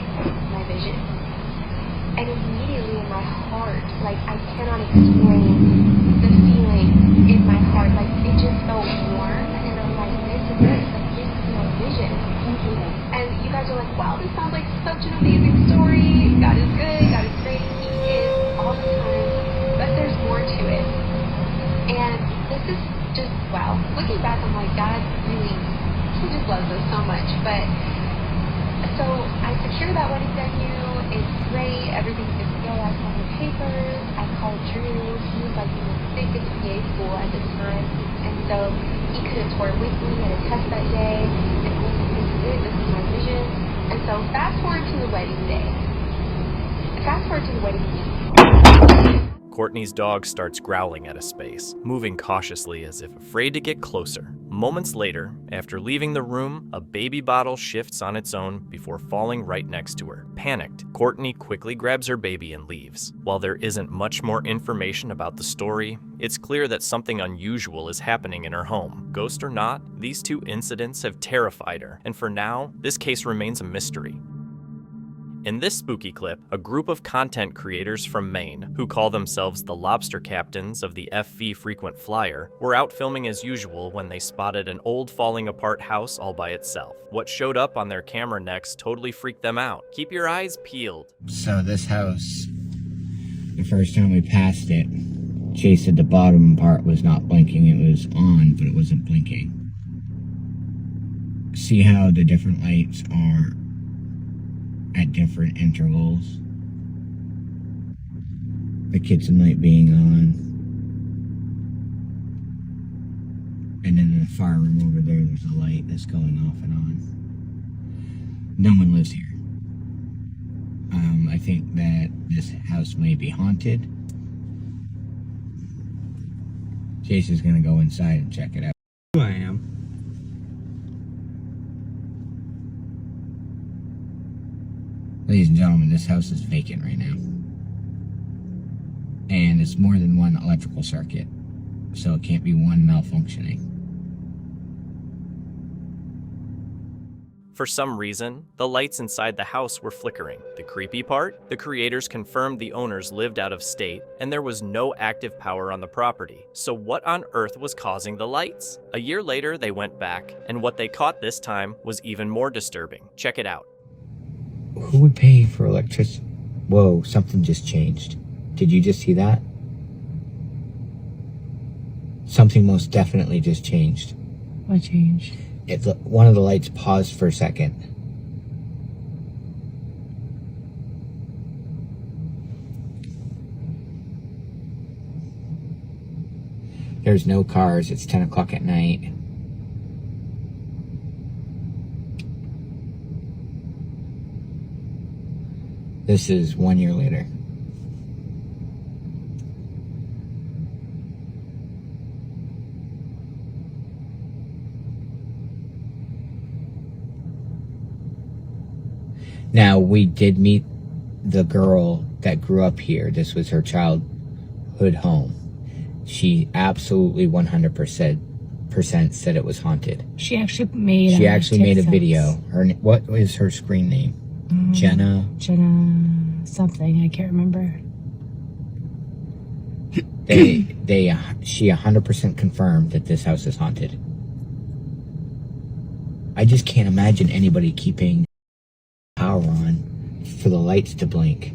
my vision. And immediately in my heart, like I cannot explain the feeling in my heart, like it just felt warm, and I'm like, this is it, like this is my vision. And you guys are like, wow, this sounds like such an amazing story. God is good, God is great, He is all the time, but there's more to it. And this is just, wow. Looking back, I'm like, God really, He just loves us so much. But so I secured that wedding venue. It's great. Everything's good to go. I signed the papers. I called Drew. He was like in the thickest PA school at this time, and so he couldn't tour with me at a test that day. And I was like, this is it. This is my vision. And so fast forward to the wedding day. Fast forward to the wedding week. Courtney's dog starts growling at a space, moving cautiously as if afraid to get closer. Moments later, after leaving the room, a baby bottle shifts on its own before falling right next to her. Panicked, Courtney quickly grabs her baby and leaves. While there isn't much more information about the story, it's clear that something unusual is happening in her home. Ghost or not, these two incidents have terrified her, and for now, this case remains a mystery. In this spooky clip, a group of content creators from Maine, who call themselves the Lobster Captains of the FV Frequent Flyer, were out filming as usual when they spotted an old falling apart house all by itself. What showed up on their camera next totally freaked them out. Keep your eyes peeled. So this house, the first time we passed it, Chase said the bottom part was not blinking. It was on, but it wasn't blinking. See how the different lights are at different intervals? The kitchen light being on. And then in the fire room over there's a light that's going off and on. No one lives here. I think that this house may be haunted. Jason's gonna go inside and check it out. Who I am. Ladies and gentlemen, this house is vacant right now. And it's more than one electrical circuit, so it can't be one malfunctioning. For some reason, the lights inside the house were flickering. The creepy part? The creators confirmed the owners lived out of state, and there was no active power on the property. So what on earth was causing the lights? A year later, they went back, and what they caught this time was even more disturbing. Check it out. Who would pay for electricity? Whoa, something just changed. Did you just see that? Something most definitely just changed. What changed? One of the lights paused for a second. There's no cars. It's 10 o'clock at night. This is 1 year later. Now, we did meet the girl that grew up here. This was her childhood home. She absolutely 100% said it was haunted. She actually made a video. What is her screen name? Jenna something, I can't remember. She 100% confirmed that this house is haunted. I just can't imagine anybody keeping power on for the lights to blink.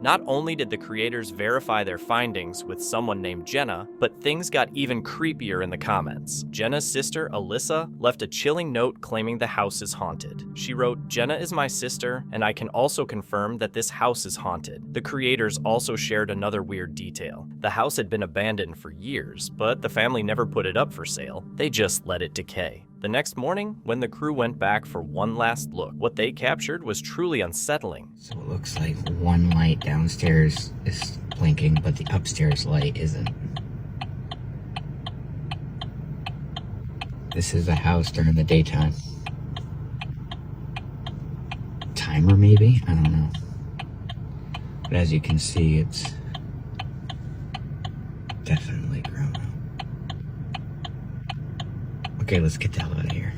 Not only did the creators verify their findings with someone named Jenna, but things got even creepier in the comments. Jenna's sister, Alyssa, left a chilling note claiming the house is haunted. She wrote, "Jenna is my sister, and I can also confirm that this house is haunted." The creators also shared another weird detail. The house had been abandoned for years, but the family never put it up for sale. They just let it decay. The next morning, when the crew went back for one last look, what they captured was truly unsettling. So it looks like one light downstairs is blinking, but the upstairs light isn't. This is a house during the daytime. Timer maybe? I don't know. But as you can see, it's definitely grown up. Okay, let's get the hell out of here.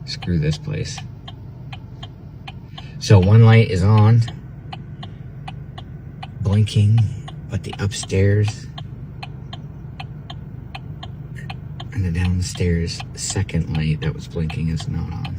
Screw this place. So one light is on, blinking, but the upstairs and the downstairs second light that was blinking is not on.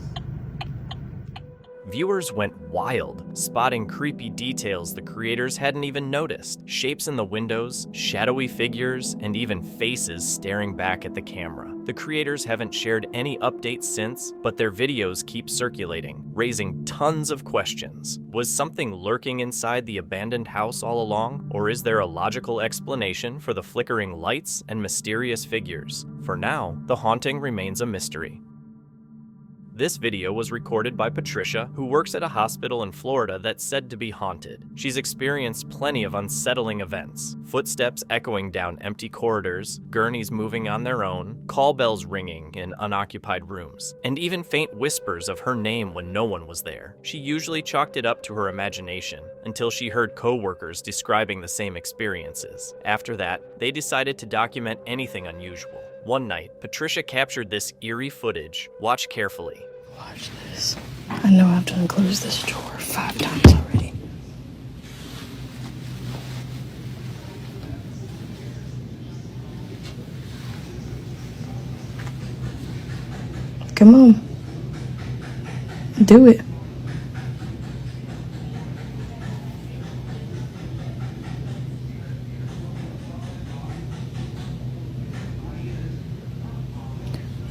Viewers went wild, spotting creepy details the creators hadn't even noticed. Shapes in the windows, shadowy figures, and even faces staring back at the camera. The creators haven't shared any updates since, but their videos keep circulating, raising tons of questions. Was something lurking inside the abandoned house all along? Or is there a logical explanation for the flickering lights and mysterious figures? For now, the haunting remains a mystery. This video was recorded by Patricia, who works at a hospital in Florida that's said to be haunted. She's experienced plenty of unsettling events: footsteps echoing down empty corridors, gurneys moving on their own, call bells ringing in unoccupied rooms, and even faint whispers of her name when no one was there. She usually chalked it up to her imagination, until she heard co-workers describing the same experiences. After that, they decided to document anything unusual. One night, Patricia captured this eerie footage. Watch carefully. Watch this. I know I've done closed this door 5 times already. Come on. Do it.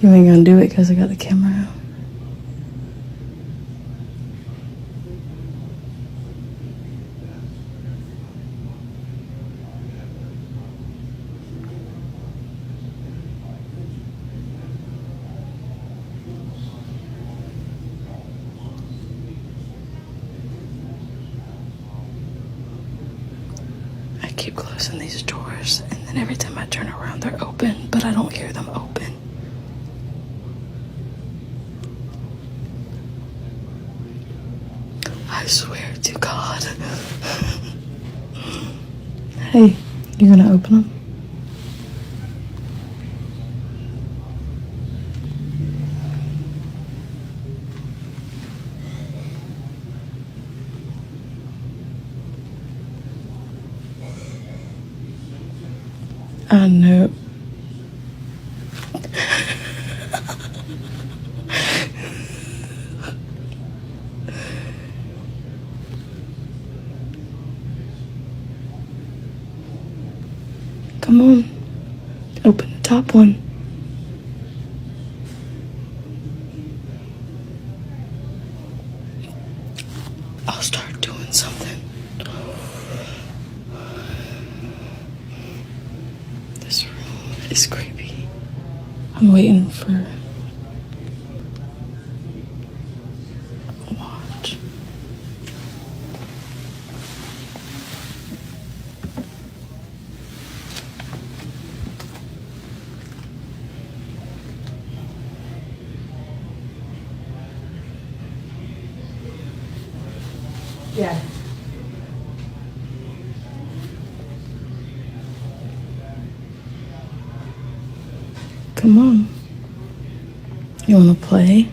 You ain't gonna do it because I got the camera out. I keep closing these doors, and then every time I turn around, they're open, but I don't hear them open. I swear to God. Hey, you gonna open them? I know. Come on. Open the top one. I'll start doing something. This room is creepy. I'm waiting for... Watch. Yeah. Come on. You wanna play?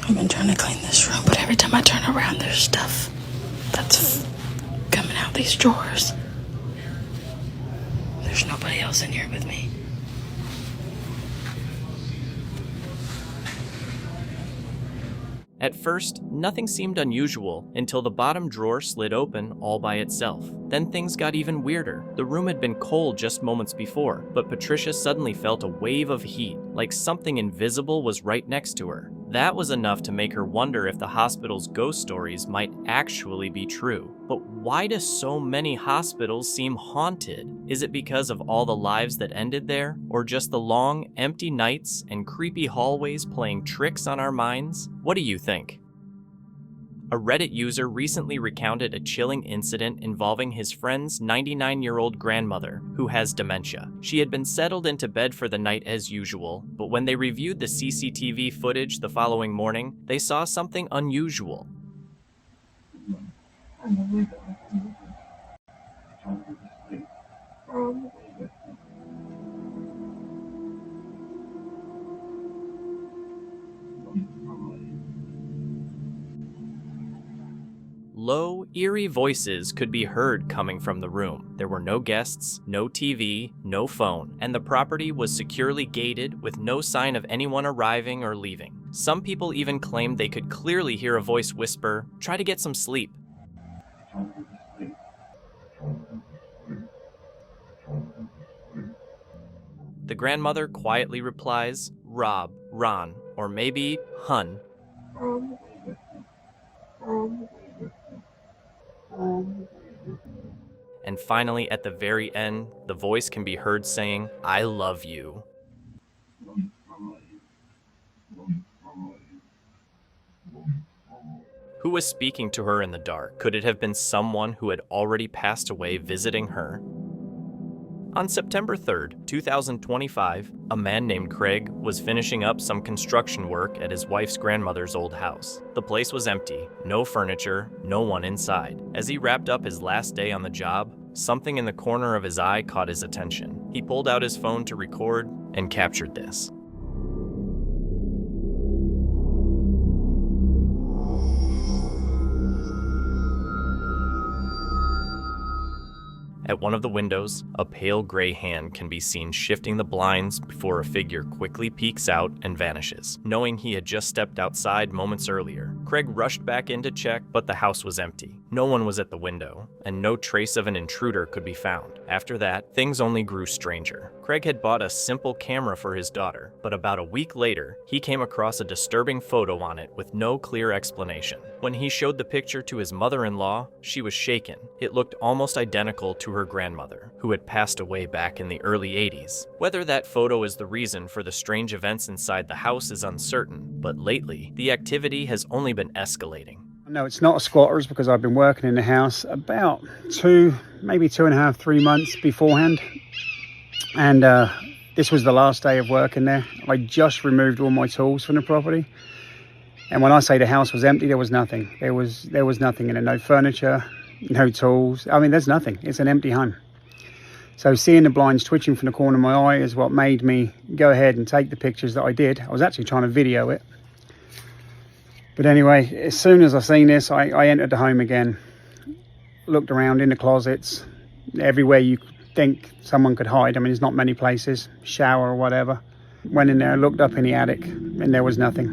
I've been trying to clean this room, but every time I turn around, there's stuff that's coming out these drawers. There's nobody else in here with me. At first, nothing seemed unusual until the bottom drawer slid open all by itself. Then things got even weirder. The room had been cold just moments before, but Patricia suddenly felt a wave of heat, like something invisible was right next to her. That was enough to make her wonder if the hospital's ghost stories might actually be true. But why do so many hospitals seem haunted? Is it because of all the lives that ended there? Or just the long, empty nights and creepy hallways playing tricks on our minds? What do you think? A Reddit user recently recounted a chilling incident involving his friend's 99-year-old grandmother, who has dementia. She had been settled into bed for the night as usual, but when they reviewed the CCTV footage the following morning, they saw something unusual. Low, eerie voices could be heard coming from the room. There were no guests, no TV, no phone, and the property was securely gated with no sign of anyone arriving or leaving. Some people even claimed they could clearly hear a voice whisper, "Try to get some sleep." The grandmother quietly replies, "Rob, Ron, or maybe Hun." And finally, at the very end, the voice can be heard saying, "I love you." Who was speaking to her in the dark? Could it have been someone who had already passed away visiting her? On September 3rd, 2025, a man named Craig was finishing up some construction work at his wife's grandmother's old house. The place was empty, no furniture, no one inside. As he wrapped up his last day on the job, something in the corner of his eye caught his attention. He pulled out his phone to record and captured this. At one of the windows, a pale gray hand can be seen shifting the blinds before a figure quickly peeks out and vanishes. Knowing he had just stepped outside moments earlier, Craig rushed back in to check, but the house was empty. No one was at the window, and no trace of an intruder could be found. After that, things only grew stranger. Craig had bought a simple camera for his daughter, but about a week later, he came across a disturbing photo on it with no clear explanation. When he showed the picture to his mother-in-law, she was shaken. It looked almost identical to her grandmother, who had passed away back in the early 80s. Whether that photo is the reason for the strange events inside the house is uncertain, but lately, the activity has only been escalating. No, it's not a squatter's because I've been working in the house about maybe 2.5, 3 months beforehand. And this was the last day of work in there. I just removed all my tools from the property. And when I say the house was empty, there was nothing. There was nothing in it. No furniture, no tools. I mean, there's nothing. It's an empty home. So seeing the blinds twitching from the corner of my eye is what made me go ahead and take the pictures that I did. I was actually trying to video it. But anyway, as soon as I seen this, I entered the home again. Looked around in the closets, everywhere you think someone could hide. I mean, there's not many places, shower or whatever. Went in there, looked up in the attic, and there was nothing.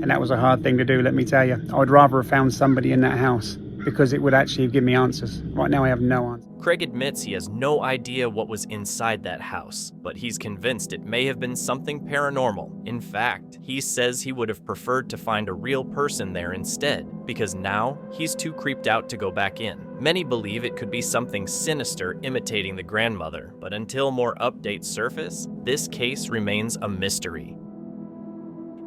And that was a hard thing to do, let me tell you. I'd rather have found somebody in that house because it would actually give me answers. Right now I have no answers. Craig admits he has no idea what was inside that house, but he's convinced it may have been something paranormal. In fact, he says he would have preferred to find a real person there instead, because now he's too creeped out to go back in. Many believe it could be something sinister imitating the grandmother, but until more updates surface, this case remains a mystery.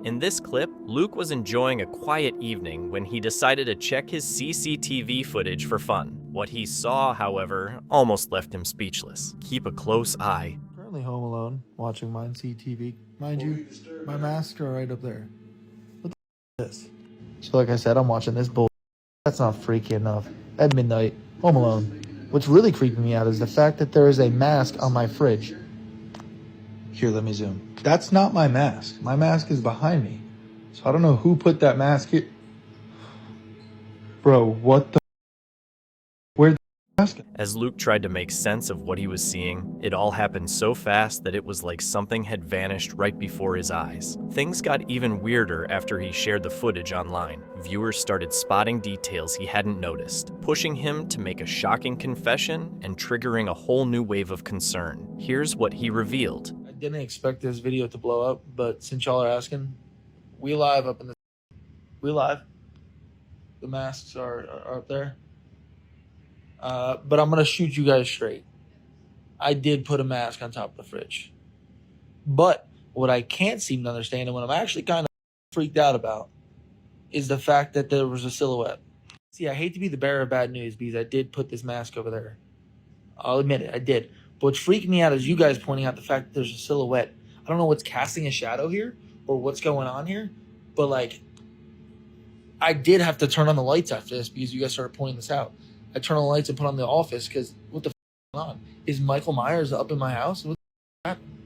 In this clip, Luke was enjoying a quiet evening when he decided to check his CCTV footage for fun. What he saw, however, almost left him speechless. Keep a close eye. Currently home alone, watching mine CTV. Mind you, my masks are right up there. What the f is this? So like I said, I'm watching this bull. That's not freaky enough. At midnight, home alone. What's really creeping me out is the fact that there is a mask on my fridge. Here, let me zoom. That's not my mask. My mask is behind me. So I don't know who put that mask here. Bro, what the? Where'd the mask? As Luke tried to make sense of what he was seeing, it all happened so fast that it was like something had vanished right before his eyes. Things got even weirder after he shared the footage online. Viewers started spotting details he hadn't noticed, pushing him to make a shocking confession and triggering a whole new wave of concern. Here's what he revealed. Didn't expect this video to blow up, but since y'all are asking, we live up in the... We live. The masks are up there. But I'm going to shoot you guys straight. I did put a mask on top of the fridge. But what I can't seem to understand, and what I'm actually kind of freaked out about, is the fact that there was a silhouette. See, I hate to be the bearer of bad news because I did put this mask over there. I'll admit it, I did. But what's freaking me out is you guys pointing out the fact that there's a silhouette. I don't know what's casting a shadow here or what's going on here, but like, I did have to turn on the lights after this because you guys started pointing this out. I turned on the lights and put on the office because what the f is going on? Is Michael Myers up in my house? What the f happened?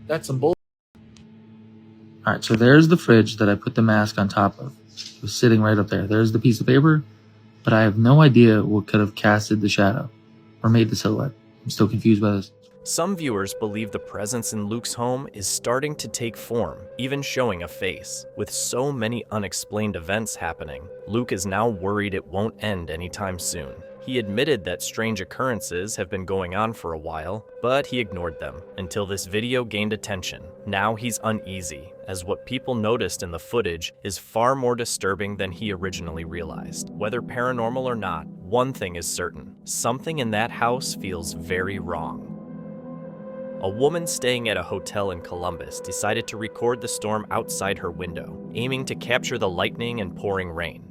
That's some bull. All right, so there's the fridge that I put the mask on top of. It was sitting right up there. There's the piece of paper, but I have no idea what could have casted the shadow or made the silhouette. I'm still confused by this. Some viewers believe the presence in Luke's home is starting to take form, even showing a face. With so many unexplained events happening, Luke is now worried it won't end anytime soon. He admitted that strange occurrences have been going on for a while, but he ignored them until this video gained attention. Now he's uneasy, as what people noticed in the footage is far more disturbing than he originally realized. Whether paranormal or not, one thing is certain. Something in that house feels very wrong. A woman staying at a hotel in Columbus decided to record the storm outside her window, aiming to capture the lightning and pouring rain.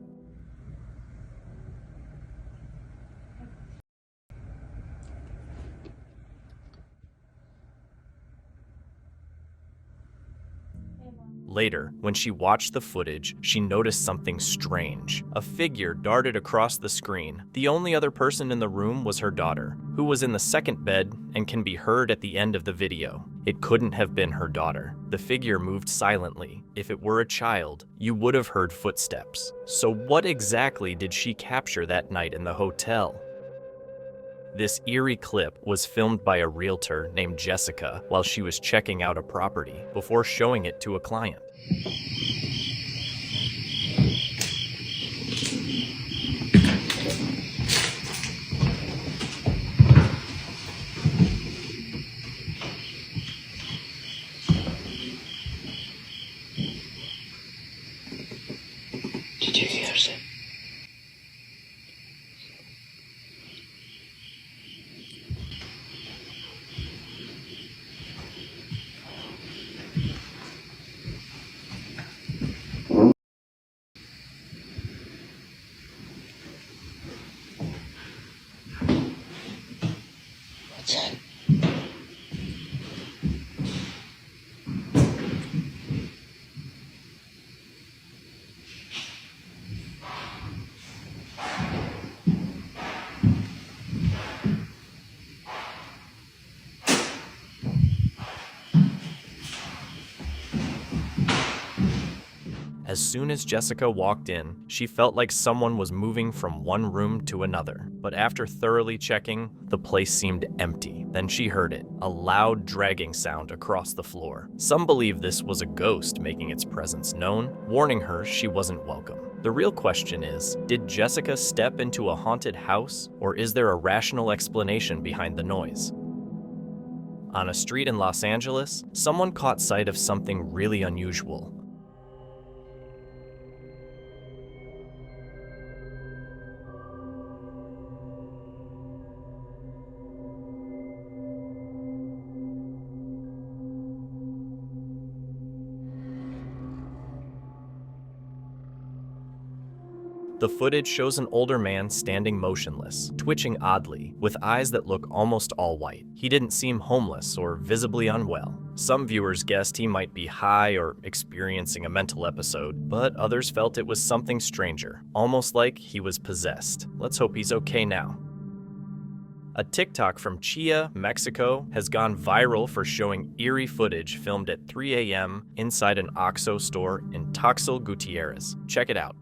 Later, when she watched the footage, she noticed something strange. A figure darted across the screen. The only other person in the room was her daughter, who was in the second bed and can be heard at the end of the video. It couldn't have been her daughter. The figure moved silently. If it were a child, you would have heard footsteps. So what exactly did she capture that night in the hotel? This eerie clip was filmed by a realtor named Jessica while she was checking out a property before showing it to a client. Did you hear it? What's that? As soon as Jessica walked in, she felt like someone was moving from one room to another. But after thoroughly checking, the place seemed empty. Then she heard it, a loud dragging sound across the floor. Some believe this was a ghost making its presence known, warning her she wasn't welcome. The real question is, did Jessica step into a haunted house, or is there a rational explanation behind the noise? On a street in Los Angeles, someone caught sight of something really unusual. The footage shows an older man standing motionless, twitching oddly, with eyes that look almost all white. He didn't seem homeless or visibly unwell. Some viewers guessed he might be high or experiencing a mental episode, but others felt it was something stranger, almost like he was possessed. Let's hope he's okay now. A TikTok from Chia, Mexico, has gone viral for showing eerie footage filmed at 3 a.m. inside an OXXO store in Tuxtla Gutierrez. Check it out.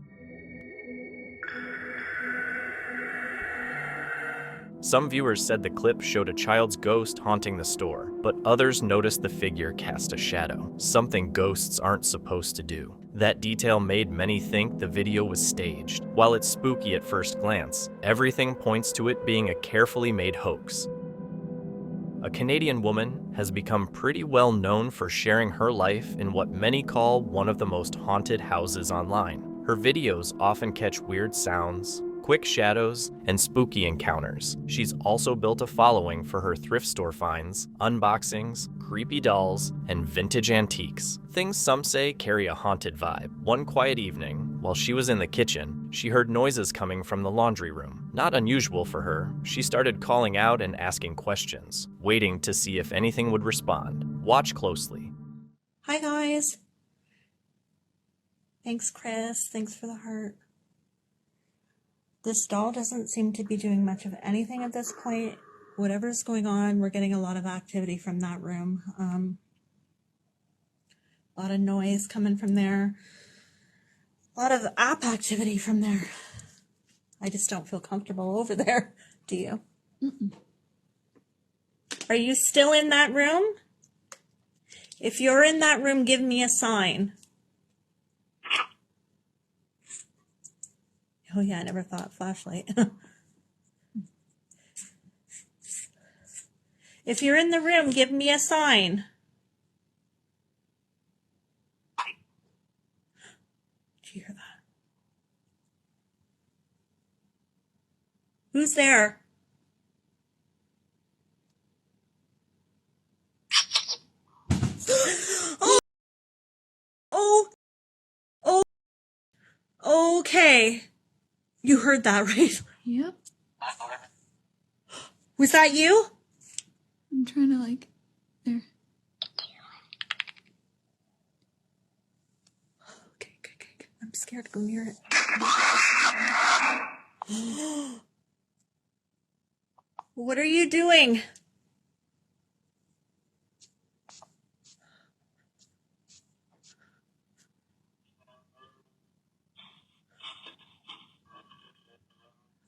Some viewers said the clip showed a child's ghost haunting the store, but others noticed the figure cast a shadow, something ghosts aren't supposed to do. That detail made many think the video was staged. While it's spooky at first glance, everything points to it being a carefully made hoax. A Canadian woman has become pretty well known for sharing her life in what many call one of the most haunted houses online. Her videos often catch weird sounds, quick shadows, and spooky encounters. She's also built a following for her thrift store finds, unboxings, creepy dolls, and vintage antiques. Things some say carry a haunted vibe. One quiet evening, while she was in the kitchen, she heard noises coming from the laundry room. Not unusual for her, she started calling out and asking questions, waiting to see if anything would respond. Watch closely. Hi guys. Thanks Chris, thanks for the heart. This doll doesn't seem to be doing much of anything at this point. Whatever's going on, we're getting a lot of activity from that room. A lot of noise coming from there. A lot of app activity from there. I just don't feel comfortable over there. Do you? Mm-mm. Are you still in that room? If you're in that room, give me a sign. Oh yeah, I never thought flashlight. If you're in the room, give me a sign. Did you hear that? Who's there? Oh, oh, oh, okay. You heard that, right? Yep. Was that you? I'm trying to there. Okay. I'm scared to go near it. What are you doing?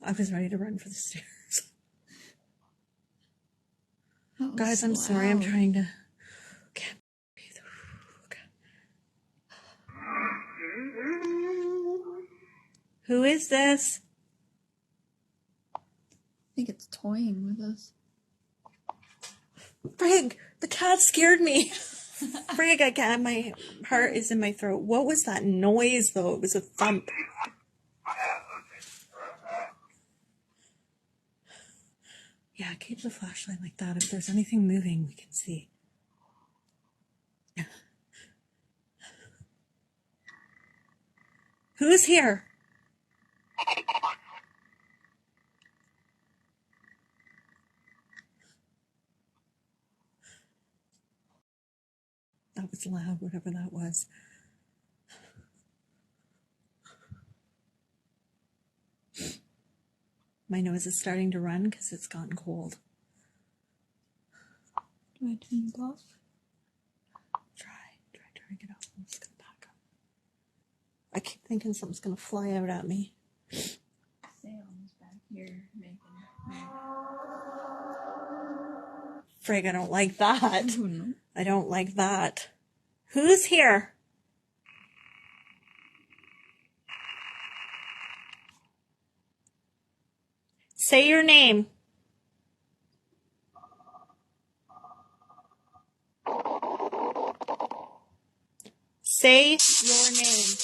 I was ready to run for the stairs. Guys, I'm sorry. I'm trying to... Can't breathe. Okay. Who is this? I think it's toying with us. Frig, the cat scared me. Frig, I can't. My heart is in my throat. What was that noise, though? It was a thump. Yeah, keep the flashlight like that. If there's anything moving, we can see. Who's here? That was loud, whatever that was. My nose is starting to run because it's gotten cold. Do I turn it off? Try to get off. I'm just gonna back up. I keep thinking something's gonna fly out at me. Sam's back here making. Frig, I don't like that. Oh, no. I don't like that. Who's here? Say your name. Say your name.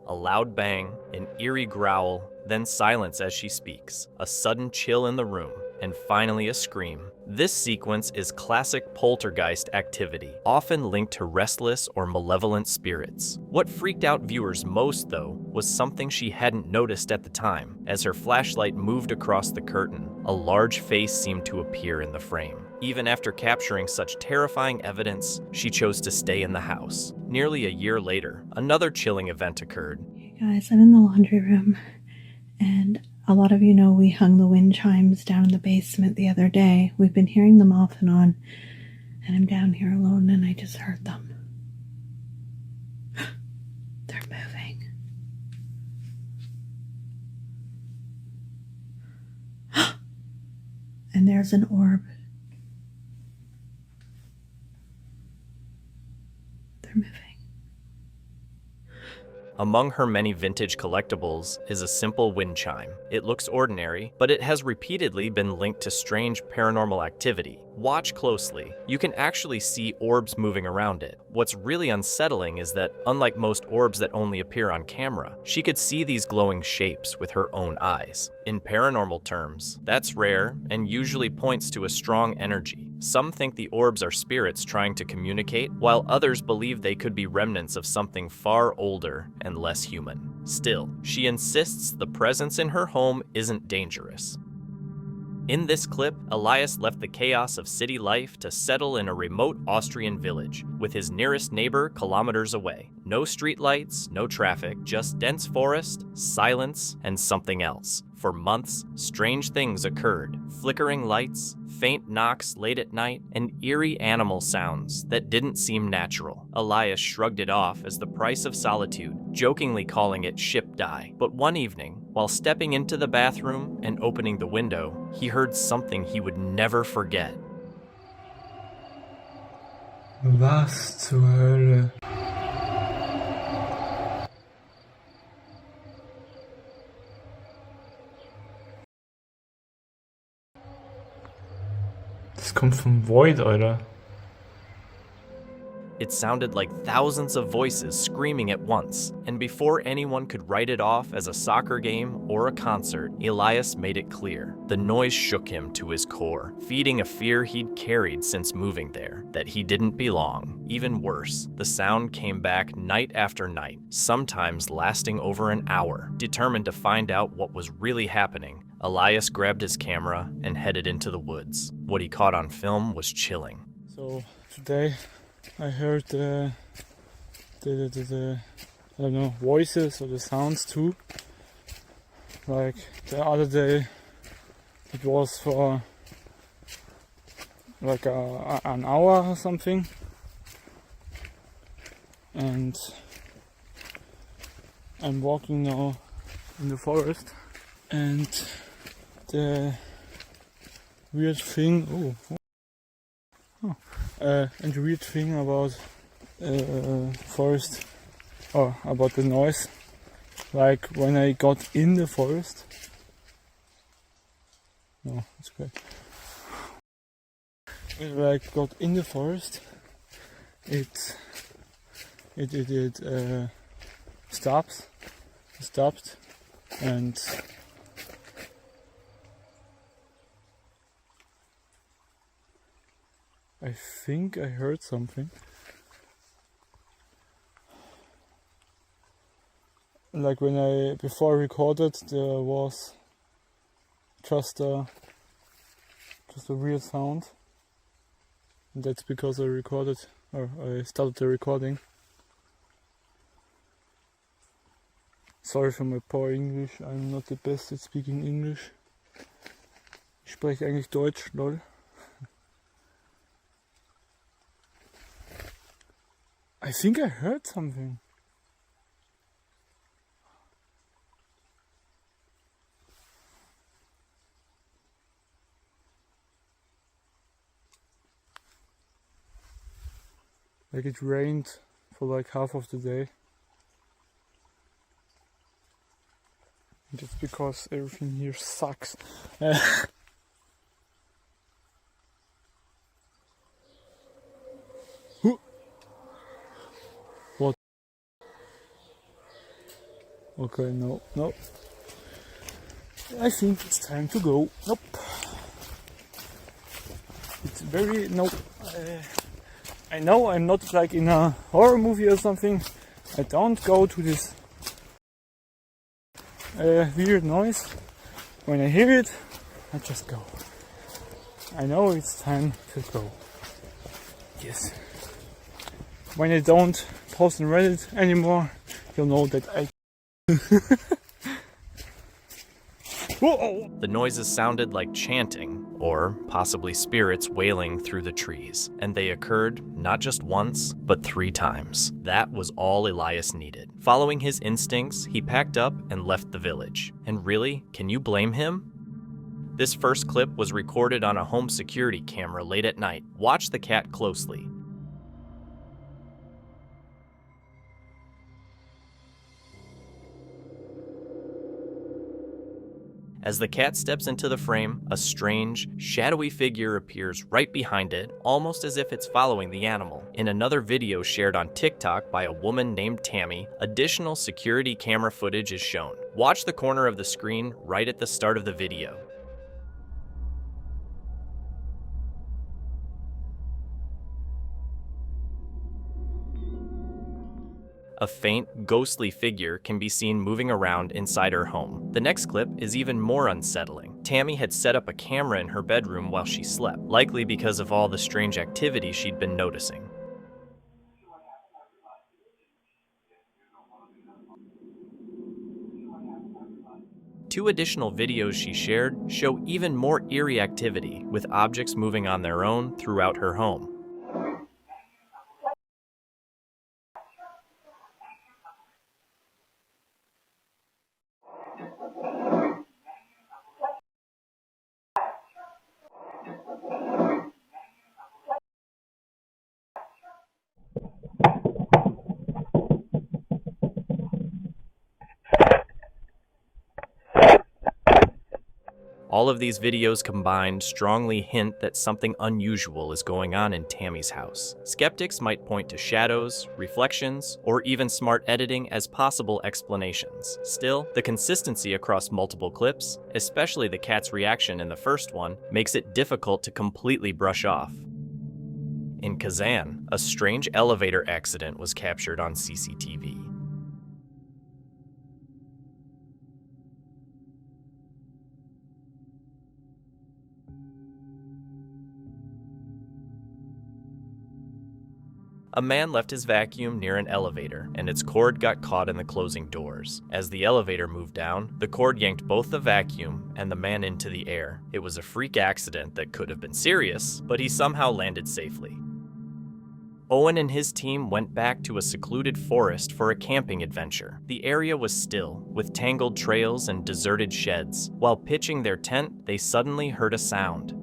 A loud bang, an eerie growl, then silence as she speaks, a sudden chill in the room, and finally a scream. This sequence is classic poltergeist activity, often linked to restless or malevolent spirits. What freaked out viewers most, though, was something she hadn't noticed at the time. As her flashlight moved across the curtain, a large face seemed to appear in the frame. Even after capturing such terrifying evidence, she chose to stay in the house. Nearly a year later, another chilling event occurred. Hey guys, I'm in the laundry room, and a lot of you know we hung the wind chimes down in the basement the other day. We've been hearing them off and on, and I'm down here alone and I just heard them. They're moving. And there's an orb. They're moving. Among her many vintage collectibles is a simple wind chime. It looks ordinary, but it has repeatedly been linked to strange paranormal activity. Watch closely. You can actually see orbs moving around it. What's really unsettling is that, unlike most orbs that only appear on camera, she could see these glowing shapes with her own eyes. In paranormal terms, that's rare and usually points to a strong energy. Some think the orbs are spirits trying to communicate, while others believe they could be remnants of something far older and less human. Still, she insists the presence in her home isn't dangerous. In this clip, Elias left the chaos of city life to settle in a remote Austrian village, with his nearest neighbor kilometers away. No streetlights, no traffic, just dense forest, silence, and something else. For months, strange things occurred. Flickering lights, faint knocks late at night, and eerie animal sounds that didn't seem natural. Elias shrugged it off as the price of solitude, jokingly calling it ship die. But one evening, while stepping into the bathroom and opening the window, he heard something he would never forget. Was zur Hölle? Das kommt vom Void, Alter. It sounded like thousands of voices screaming at once, and before anyone could write it off as a soccer game or a concert, Elias made it clear. The noise shook him to his core, feeding a fear he'd carried since moving there, that he didn't belong. Even worse, the sound came back night after night, sometimes lasting over an hour. Determined to find out what was really happening, Elias grabbed his camera and headed into the woods. What he caught on film was chilling. So today I heard the I don't know, voices or the sounds too. Like the other day it was for like an hour or something, and I'm walking now in the forest, and the weird thing and the weird thing about forest, or about the noise, like when I got in the forest, no, it's great. When I got in the forest, it stopped, and I think I heard something. Like before I recorded, there was just a weird sound. And that's because I started the recording. Sorry for my poor English, I'm not the best at speaking English. Ich spreche eigentlich Deutsch, lol. I think I heard something. Like it rained for like half of the day. Just because everything here sucks. What? Okay, no. I think it's time to go. Nope. It's very, nope. I know I'm not like in a horror movie or something. I don't go to this weird noise. When I hear it, I just go. I know it's time to go. Yes. When I don't post on Reddit anymore, you'll know that I Whoa! The noises sounded like chanting, or possibly spirits wailing through the trees, and they occurred not just once, but 3 times. That was all Elias needed. Following his instincts, he packed up and left the village. And really, can you blame him? This first clip was recorded on a home security camera late at night. Watch the cat closely. As the cat steps into the frame, a strange, shadowy figure appears right behind it, almost as if it's following the animal. In another video shared on TikTok by a woman named Tammy, additional security camera footage is shown. Watch the corner of the screen right at the start of the video. A faint, ghostly figure can be seen moving around inside her home. The next clip is even more unsettling. Tammy had set up a camera in her bedroom while she slept, likely because of all the strange activity she'd been noticing. Two additional videos she shared show even more eerie activity, with objects moving on their own throughout her home. All of these videos combined strongly hint that something unusual is going on in Tammy's house. Skeptics might point to shadows, reflections, or even smart editing as possible explanations. Still, the consistency across multiple clips, especially the cat's reaction in the first one, makes it difficult to completely brush off. In Kazan, a strange elevator accident was captured on CCTV. A man left his vacuum near an elevator, and its cord got caught in the closing doors. As the elevator moved down, the cord yanked both the vacuum and the man into the air. It was a freak accident that could have been serious, but he somehow landed safely. Owen and his team went back to a secluded forest for a camping adventure. The area was still, with tangled trails and deserted sheds. While pitching their tent, they suddenly heard a sound.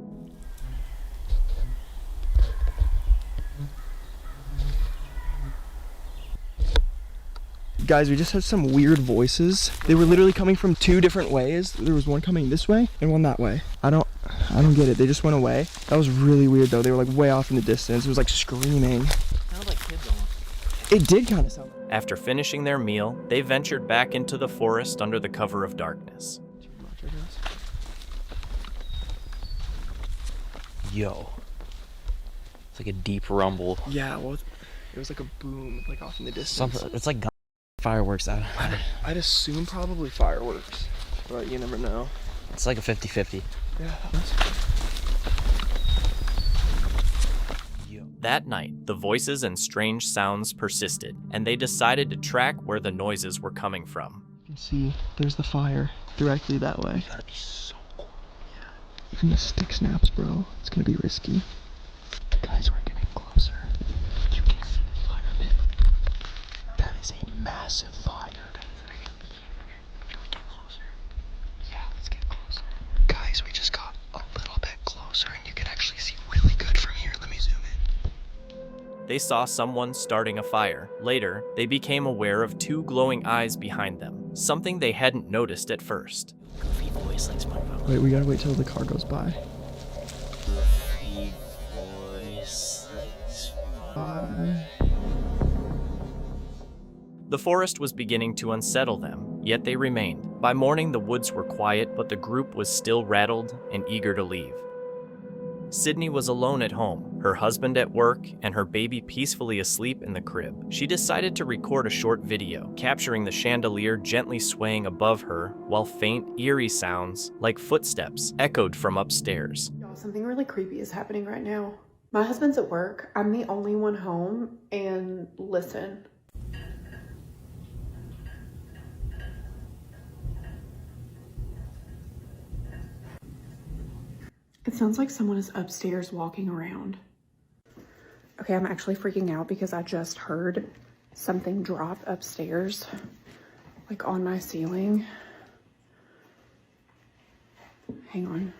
Guys, we just heard some weird voices. They were literally coming from two different ways. There was one coming this way and one that way. I don't get it. They just went away. That was really weird though. They were like way off in the distance. It was like screaming. Sounds like kids almost. It did kind of sound. After finishing their meal, they ventured back into the forest under the cover of darkness. Yo. It's like a deep rumble. Yeah, well, it was like a boom, like off in the distance. It's like fireworks. I'd assume probably fireworks, but you never know. It's like a 50-50. Yeah. That night, the voices and strange sounds persisted, and they decided to track where the noises were coming from. You can see there's the fire directly that way. You gotta be so cool. Yeah. Even the stick snaps, bro. It's gonna be risky. Guys, we're getting closer. You can see the fire pit. That is a massive fire. Can we get closer? Yeah, let's get closer. Guys, we just got a little bit closer and you can actually see really good from here. Let me zoom in. They saw someone starting a fire. Later, they became aware of two glowing eyes behind them, something they hadn't noticed at first. Goofy voice like SpongeBob. Wait, we gotta wait till the car goes by. Goofy voice like The forest was beginning to unsettle them, yet they remained. By morning, the woods were quiet, but the group was still rattled and eager to leave. Sydney was alone at home, her husband at work, and her baby peacefully asleep in the crib. She decided to record a short video, capturing the chandelier gently swaying above her, while faint, eerie sounds, like footsteps, echoed from upstairs. Y'all, something really creepy is happening right now. My husband's at work, I'm the only one home, and listen. It sounds like someone is upstairs walking around. Okay, I'm actually freaking out because I just heard something drop upstairs, like on my ceiling. Hang on.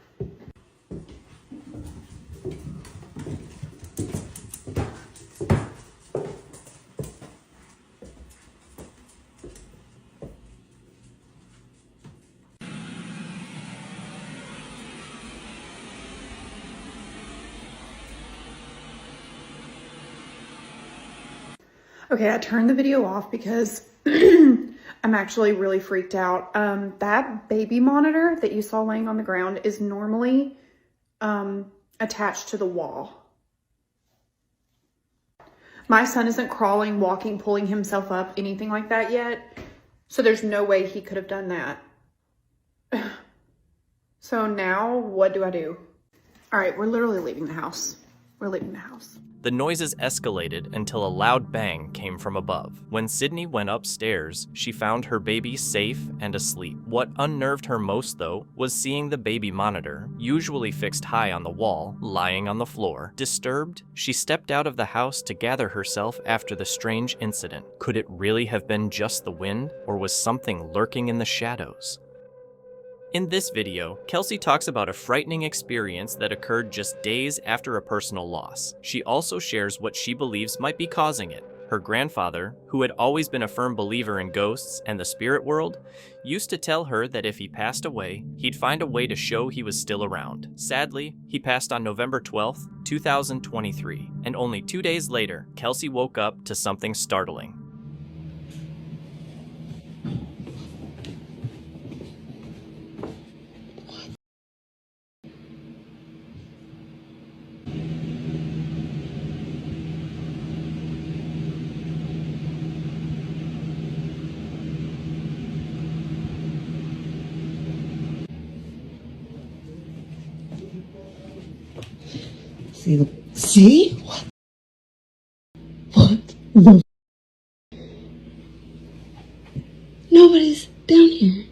Okay, I turned the video off because I'm actually really freaked out. That baby monitor that you saw laying on the ground is normally attached to the wall. My son isn't crawling, walking, pulling himself up, anything like that yet. So there's no way he could have done that. So now what do I do? All right, we're literally leaving the house. We're leaving the house. The noises escalated until a loud bang came from above. When Sydney went upstairs, she found her baby safe and asleep. What unnerved her most, though, was seeing the baby monitor, usually fixed high on the wall, lying on the floor. Disturbed, she stepped out of the house to gather herself after the strange incident. Could it really have been just the wind, or was something lurking in the shadows? In this video, Kelsey talks about a frightening experience that occurred just days after a personal loss. She also shares what she believes might be causing it. Her grandfather, who had always been a firm believer in ghosts and the spirit world, used to tell her that if he passed away, he'd find a way to show he was still around. Sadly, he passed on November 12th, 2023, and only 2 days later, Kelsey woke up to something startling. See? What the? Nobody's down here.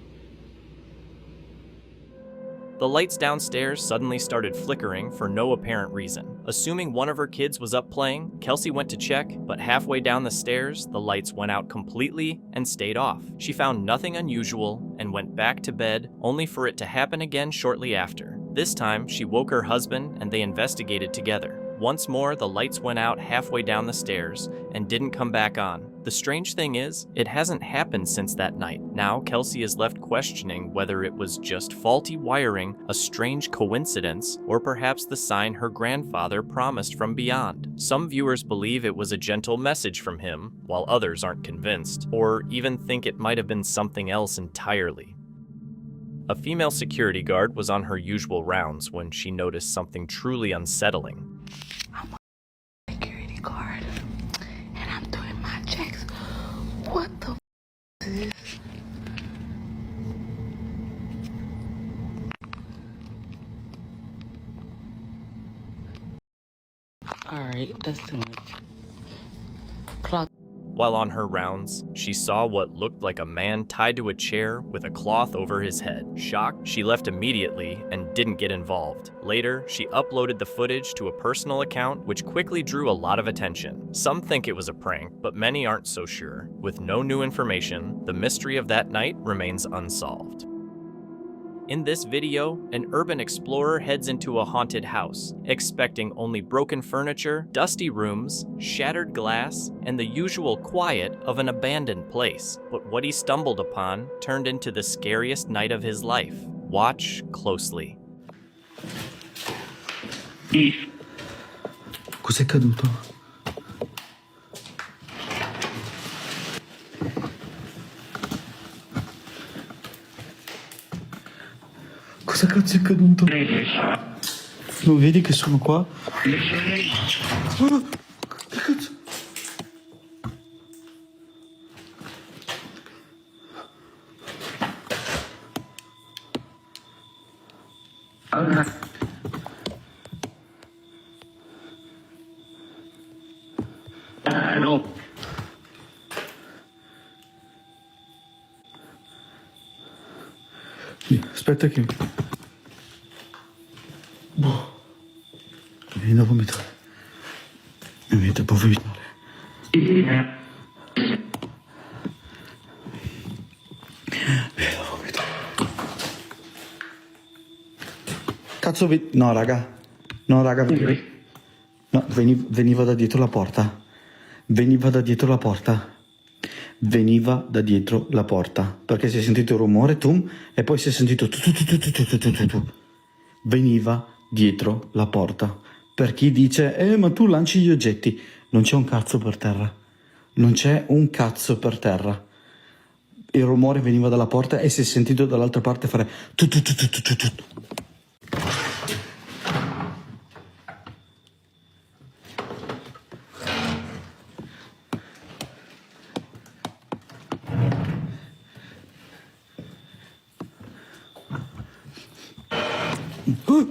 The lights downstairs suddenly started flickering for no apparent reason. Assuming one of her kids was up playing, Kelsey went to check, but halfway down the stairs, the lights went out completely and stayed off. She found nothing unusual and went back to bed, only for it to happen again shortly after. This time, she woke her husband and they investigated together. Once more, the lights went out halfway down the stairs and didn't come back on. The strange thing is, it hasn't happened since that night. Now, Kelsey is left questioning whether it was just faulty wiring, a strange coincidence, or perhaps the sign her grandfather promised from beyond. Some viewers believe it was a gentle message from him, while others aren't convinced, or even think it might have been something else entirely. A female security guard was on her usual rounds when she noticed something truly unsettling. I'm a security guard, and I'm doing my checks. What the is this? Alright, that's too much. Clock. While on her rounds, she saw what looked like a man tied to a chair with a cloth over his head. Shocked, she left immediately and didn't get involved. Later, she uploaded the footage to a personal account, which quickly drew a lot of attention. Some think it was a prank, but many aren't so sure. With no new information, the mystery of that night remains unsolved. In this video, an urban explorer heads into a haunted house, expecting only broken furniture, dusty rooms, shattered glass, and the usual quiet of an abandoned place. But what he stumbled upon turned into the scariest night of his life. Watch closely. Cos'è caduto? Cosa cazzo è caduto? Non vedi che sono qua? Oh, che cazzo? No. Aspetta che... Boh. Mi viene da vomitare. Mi viene da vomitare. Mi viene da vomitare. Cazzo no, raga. No, raga. No, veniva da dietro la porta. Veniva da dietro la porta. Veniva da dietro la porta. Perché si è sentito il rumore, tum, e poi si è sentito tu. Veniva dietro la porta. Per chi dice, ma tu lanci gli oggetti. Non c'è un cazzo per terra. Non c'è un cazzo per terra. Il rumore veniva dalla porta e si è sentito dall'altra parte fare tu.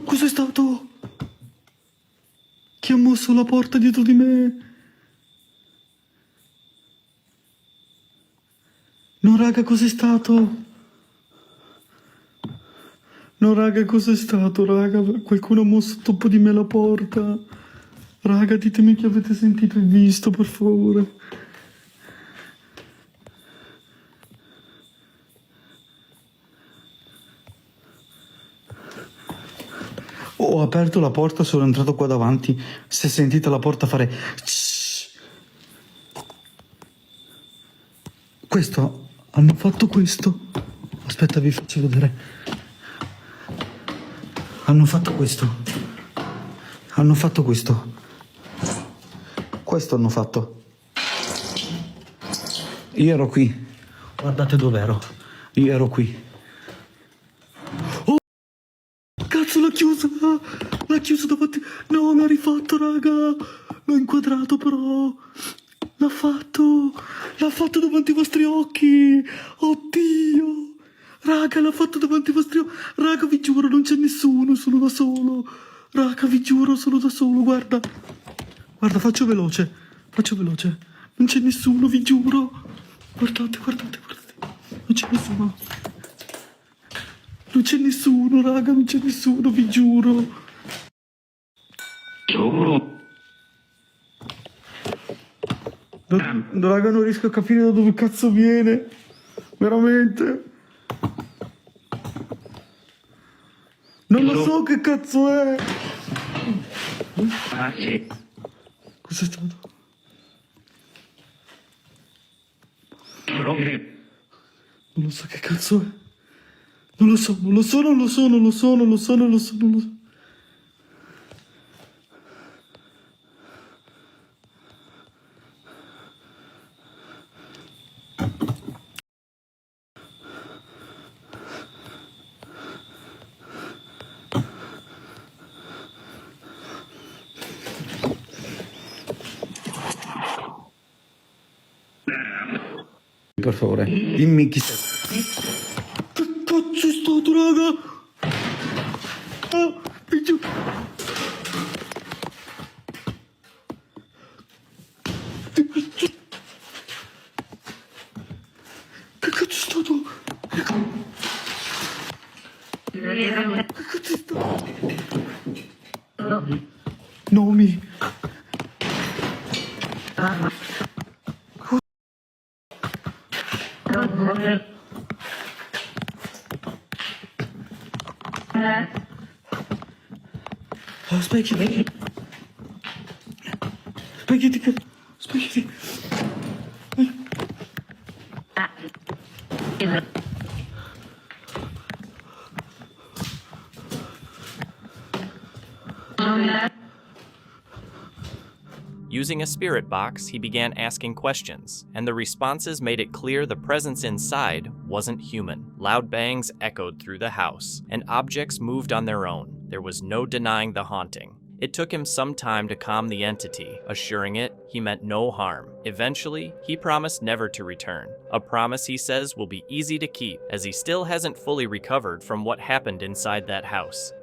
Cos'è stato? Chi ha mosso la porta dietro di me? No, raga, cos'è stato? No, raga, cos'è stato, raga? Qualcuno ha mosso dopo di me la porta. Raga, ditemi che avete sentito e visto, per favore. Ho aperto la porta, sono entrato qua davanti, si è sentita la porta fare... Questo, hanno fatto questo. Aspetta, vi faccio vedere. Hanno fatto questo. Hanno fatto questo. Questo hanno fatto. Io ero qui. Guardate dov'ero. Io ero qui. Oh, cazzo, l'ha chiusa. L'ha chiusa davanti. No, l'ha rifatto, raga. L'ho inquadrato, però. L'ha fatto davanti ai vostri occhi. Oddio. Raga, l'ha fatto davanti ai vostri occhi. Raga, vi giuro, non c'è nessuno, sono da solo. Raga, vi giuro, sono da solo, guarda. Guarda, faccio veloce. Non c'è nessuno, vi giuro. Guardate. Non c'è nessuno. Non c'è nessuno, raga, non c'è nessuno, vi giuro. Raga, non riesco a capire da dove cazzo viene. Veramente. Non lo so che cazzo è. Cos'è stato? Non lo so che cazzo è. Non lo so. Per favore, dimmi chi sei. Che cazzo è stato, raga? Mi giuro. Che cazzo è stato? Che cazzo è stato? Nomi. Oh, specchiati. Using a spirit box, he began asking questions, and the responses made it clear the presence inside wasn't human. Loud bangs echoed through the house, and objects moved on their own. There was no denying the haunting. It took him some time to calm the entity, assuring it he meant no harm. Eventually, he promised never to return, a promise he says will be easy to keep, as he still hasn't fully recovered from what happened inside that house.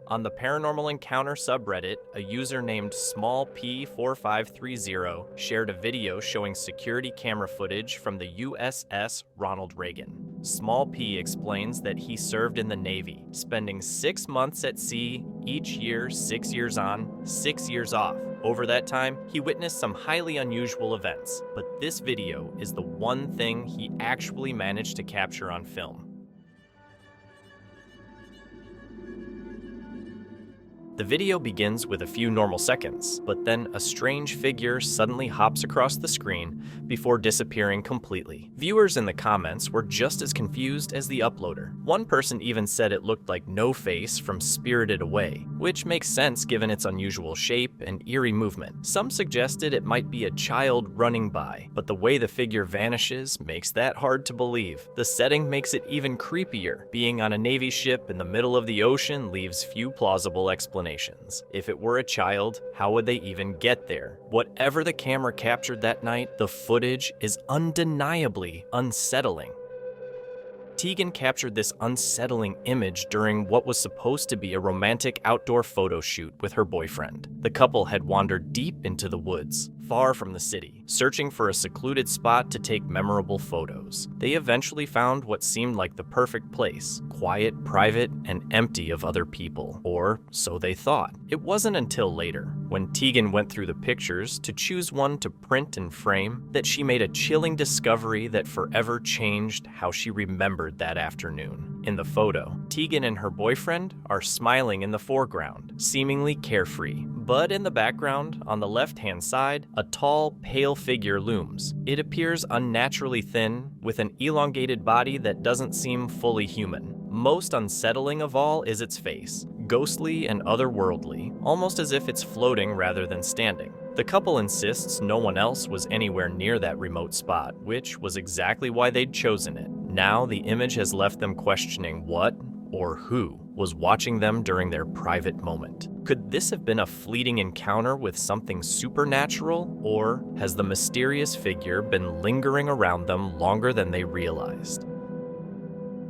On the Paranormal Encounter subreddit, a user named SmallP4530 shared a video showing security camera footage from the USS Ronald Reagan. Small P explains that he served in the Navy, spending 6 months at sea, each year 6 years on, 6 years off. Over that time, he witnessed some highly unusual events, but this video is the one thing he actually managed to capture on film. The video begins with a few normal seconds, but then a strange figure suddenly hops across the screen before disappearing completely. Viewers in the comments were just as confused as the uploader. One person even said it looked like No Face from Spirited Away, which makes sense given its unusual shape and eerie movement. Some suggested it might be a child running by, but the way the figure vanishes makes that hard to believe. The setting makes it even creepier. Being on a Navy ship in the middle of the ocean leaves few plausible explanations. If it were a child, how would they even get there? Whatever the camera captured that night, the footage is undeniably unsettling. Tegan captured this unsettling image during what was supposed to be a romantic outdoor photo shoot with her boyfriend. The couple had wandered deep into the woods, far from the city, searching for a secluded spot to take memorable photos. They eventually found what seemed like the perfect place, quiet, private, and empty of other people, or so they thought. It wasn't until later, when Tegan went through the pictures to choose one to print and frame, that she made a chilling discovery that forever changed how she remembered that afternoon. In the photo, Tegan and her boyfriend are smiling in the foreground, seemingly carefree. But in the background, on the left-hand side, a tall, pale figure looms. It appears unnaturally thin, with an elongated body that doesn't seem fully human. Most unsettling of all is its face, ghostly and otherworldly, almost as if it's floating rather than standing. The couple insists no one else was anywhere near that remote spot, which was exactly why they'd chosen it. Now the image has left them questioning what, or who, was watching them during their private moment. Could this have been a fleeting encounter with something supernatural, or has the mysterious figure been lingering around them longer than they realized?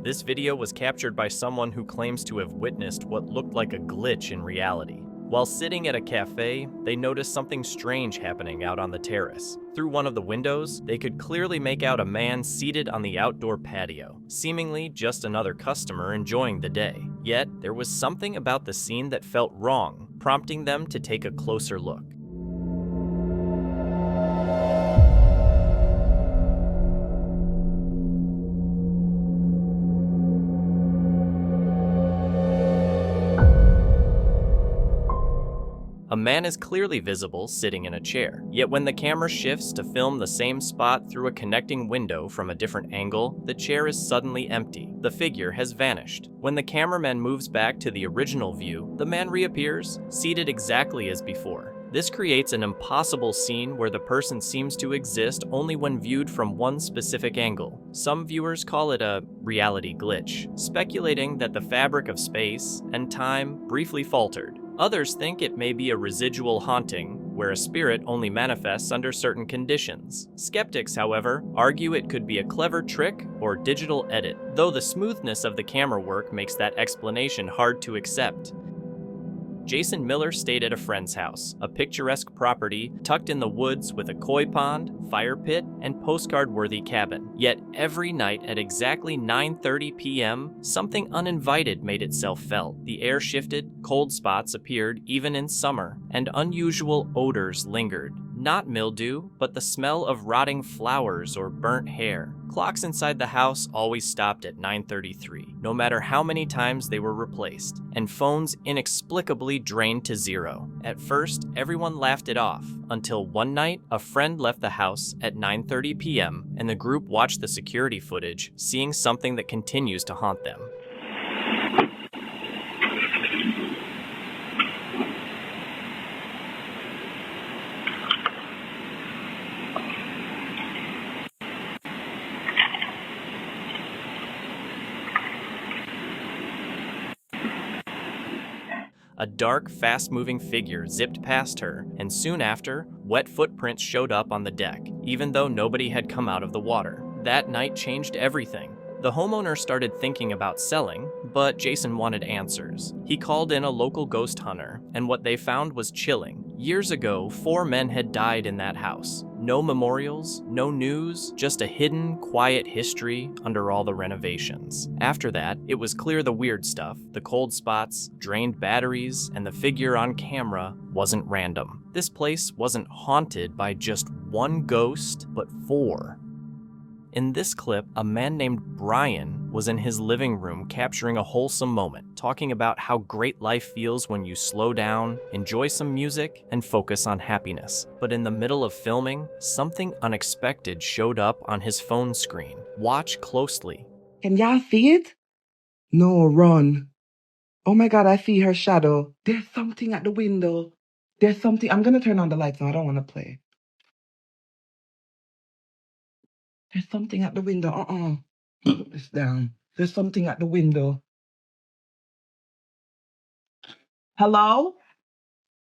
This video was captured by someone who claims to have witnessed what looked like a glitch in reality. While sitting at a cafe, they noticed something strange happening out on the terrace. Through one of the windows, they could clearly make out a man seated on the outdoor patio, seemingly just another customer enjoying the day. Yet, there was something about the scene that felt wrong, prompting them to take a closer look. A man is clearly visible sitting in a chair, yet when the camera shifts to film the same spot through a connecting window from a different angle, the chair is suddenly empty. The figure has vanished. When the cameraman moves back to the original view, the man reappears, seated exactly as before. This creates an impossible scene where the person seems to exist only when viewed from one specific angle. Some viewers call it a reality glitch, speculating that the fabric of space and time briefly faltered. Others think it may be a residual haunting, where a spirit only manifests under certain conditions. Skeptics, however, argue it could be a clever trick or digital edit, though the smoothness of the camera work makes that explanation hard to accept. Jason Miller stayed at a friend's house, a picturesque property tucked in the woods with a koi pond, fire pit, and postcard-worthy cabin. Yet every night at exactly 9:30 p.m., something uninvited made itself felt. The air shifted, cold spots appeared even in summer, and unusual odors lingered. Not mildew, but the smell of rotting flowers or burnt hair. Clocks inside the house always stopped at 9:33, no matter how many times they were replaced, and phones inexplicably drained to zero. At first, everyone laughed it off, until one night, a friend left the house at 9:30 p.m., and the group watched the security footage, seeing something that continues to haunt them. A dark, fast-moving figure zipped past her, and soon after, wet footprints showed up on the deck, even though nobody had come out of the water. That night changed everything. The homeowner started thinking about selling, but Jason wanted answers. He called in a local ghost hunter, and what they found was chilling. Years ago, 4 men had died in that house. No memorials, no news, just a hidden, quiet history under all the renovations. After that, it was clear the weird stuff, the cold spots, drained batteries, and the figure on camera wasn't random. This place wasn't haunted by just one ghost, but 4. In this clip, a man named Brian was in his living room capturing a wholesome moment, talking about how great life feels when you slow down, enjoy some music, and focus on happiness. But in the middle of filming, something unexpected showed up on his phone screen. Watch closely. Can y'all see it? No, run. Oh my God, I see her shadow. There's something at the window. There's something. I'm gonna turn on the lights now. I don't want to play. There's something at the window. Put this down. There's something at the window. Hello?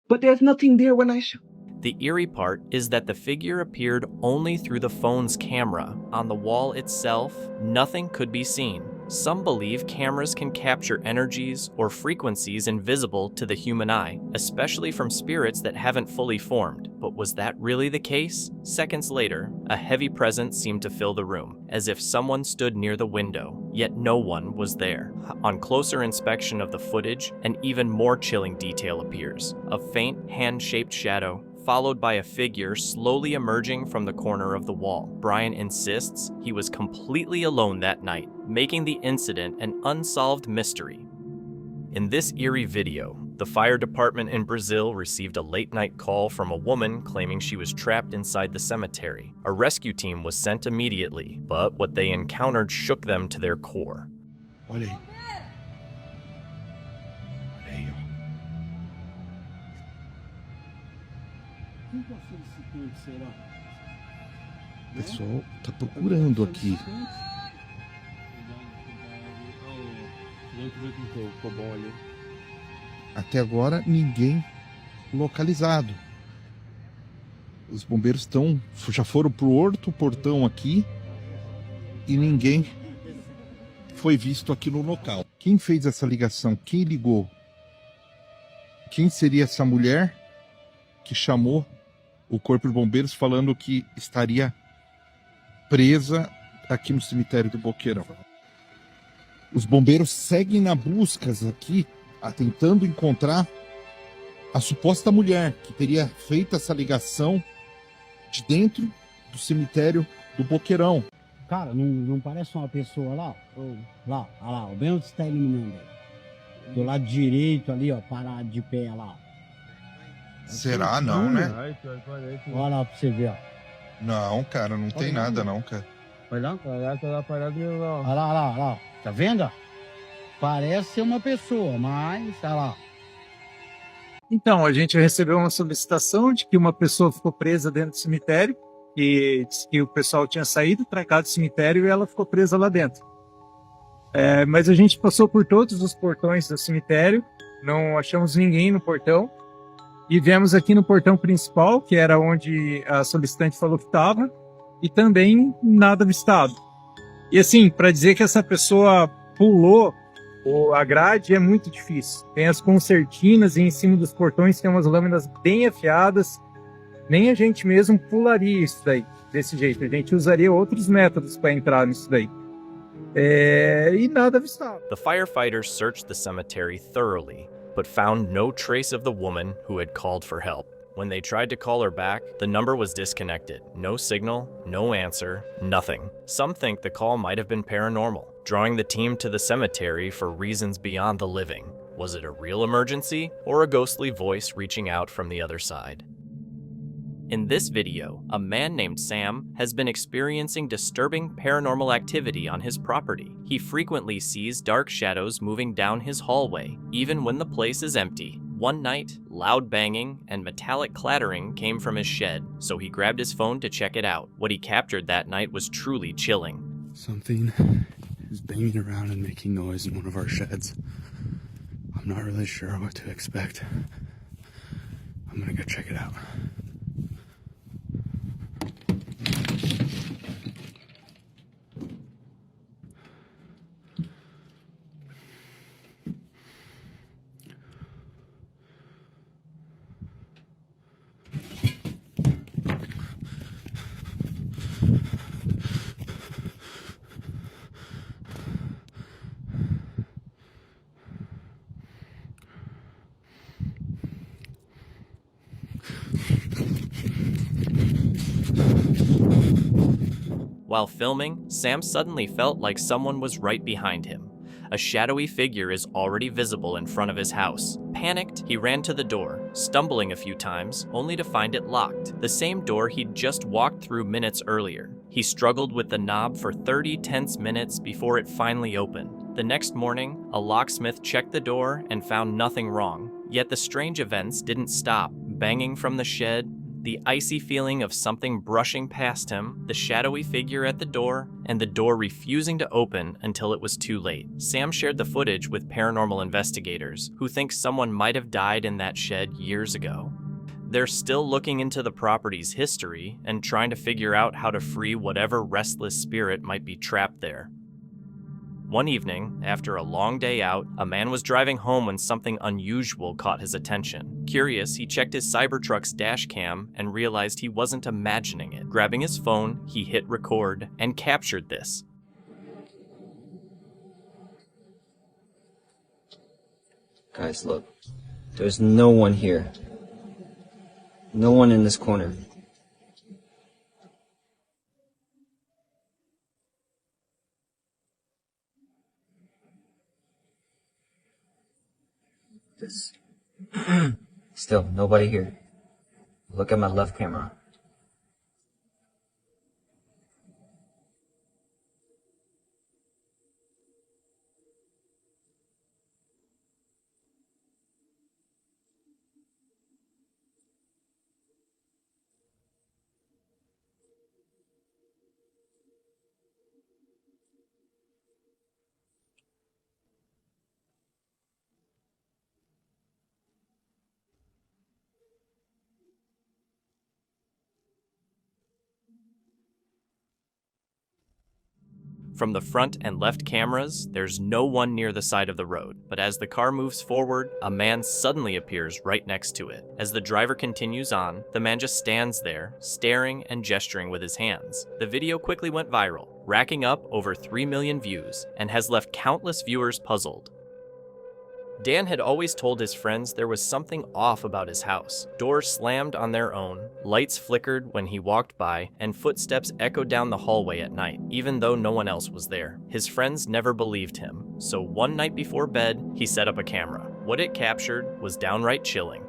But there's nothing there when I show. The eerie part is that the figure appeared only through the phone's camera. On the wall itself, nothing could be seen. Some believe cameras can capture energies or frequencies invisible to the human eye, especially from spirits that haven't fully formed. But was that really the case? Seconds later, a heavy presence seemed to fill the room, as if someone stood near the window, yet no one was there. On closer inspection of the footage, an even more chilling detail appears. A faint, hand-shaped shadow followed by a figure slowly emerging from the corner of the wall. Brian insists he was completely alone that night, making the incident an unsolved mystery. In this eerie video, the fire department in Brazil received a late-night call from a woman claiming she was trapped inside the cemetery. A rescue team was sent immediately, but what they encountered shook them to their core. Olha aí. Olha aí, ó. O pessoal tá procurando aqui. Até agora, ninguém localizado. Os bombeiros já foram pro outro portão aqui e ninguém foi visto aqui no local. Quem fez essa ligação? Quem ligou? Quem seria essa mulher que chamou o corpo de bombeiros falando que estaria presa aqui no cemitério do Boqueirão? Os bombeiros seguem na busca aqui, tentando encontrar a suposta mulher que teria feito essa ligação de dentro do cemitério do Boqueirão. Cara, não parece uma pessoa lá? Lá, olha lá, bem onde está iluminando aí. Do lado direito ali, ó, parado de pé lá. Será? Não, né? Olha lá pra você ver, ó. Não, cara, não tem nada não, cara. Olha lá. Olha lá. Tá vendo? Parece ser uma pessoa, mas olha lá. Então, a gente recebeu uma solicitação de que uma pessoa ficou presa dentro do cemitério, e disse que o pessoal tinha saído, trancado do cemitério, e ela ficou presa lá dentro. Mas a gente passou por todos os portões do cemitério, não achamos ninguém no portão, e viemos aqui no portão principal, que era onde a solicitante falou que estava, e também nada avistado. E assim, para dizer que essa pessoa pulou a grade é muito difícil. Tem as concertinas e em cima dos portões tem umas lâminas bem afiadas. Nem a gente mesmo pularia isso daí, desse jeito. A gente usaria outros métodos para entrar nisso daí. E nada avistado. The firefighters searched the cemetery thoroughly, but found no trace of the woman who had called for help. When they tried to call her back, the number was disconnected. No signal, no answer, nothing. Some think the call might have been paranormal, drawing the team to the cemetery for reasons beyond the living. Was it a real emergency, or a ghostly voice reaching out from the other side? In this video, a man named Sam has been experiencing disturbing paranormal activity on his property. He frequently sees dark shadows moving down his hallway, even when the place is empty. One night, loud banging and metallic clattering came from his shed, so he grabbed his phone to check it out. What he captured that night was truly chilling. Something is banging around and making noise in one of our sheds. I'm not really sure what to expect. I'm gonna go check it out. While filming, Sam suddenly felt like someone was right behind him. A shadowy figure is already visible in front of his house. Panicked, he ran to the door, stumbling a few times, only to find it locked, the same door he'd just walked through minutes earlier. He struggled with the knob for 30 tense minutes before it finally opened. The next morning, a locksmith checked the door and found nothing wrong. Yet the strange events didn't stop. Banging from the shed, the icy feeling of something brushing past him, the shadowy figure at the door, and the door refusing to open until it was too late. Sam shared the footage with paranormal investigators, who think someone might have died in that shed years ago. They're still looking into the property's history and trying to figure out how to free whatever restless spirit might be trapped there. One evening, after a long day out, a man was driving home when something unusual caught his attention. Curious, he checked his Cybertruck's dash cam and realized he wasn't imagining it. Grabbing his phone, he hit record and captured this. Guys, look. There's no one here. No one in this corner. This. Still, nobody here. Look at my left camera. From the front and left cameras, there's no one near the side of the road, but as the car moves forward, a man suddenly appears right next to it. As the driver continues on, the man just stands there, staring and gesturing with his hands. The video quickly went viral, racking up over 3 million views, and has left countless viewers puzzled. Dan had always told his friends there was something off about his house. Doors slammed on their own, lights flickered when he walked by, and footsteps echoed down the hallway at night, even though no one else was there. His friends never believed him, so one night before bed, he set up a camera. What it captured was downright chilling.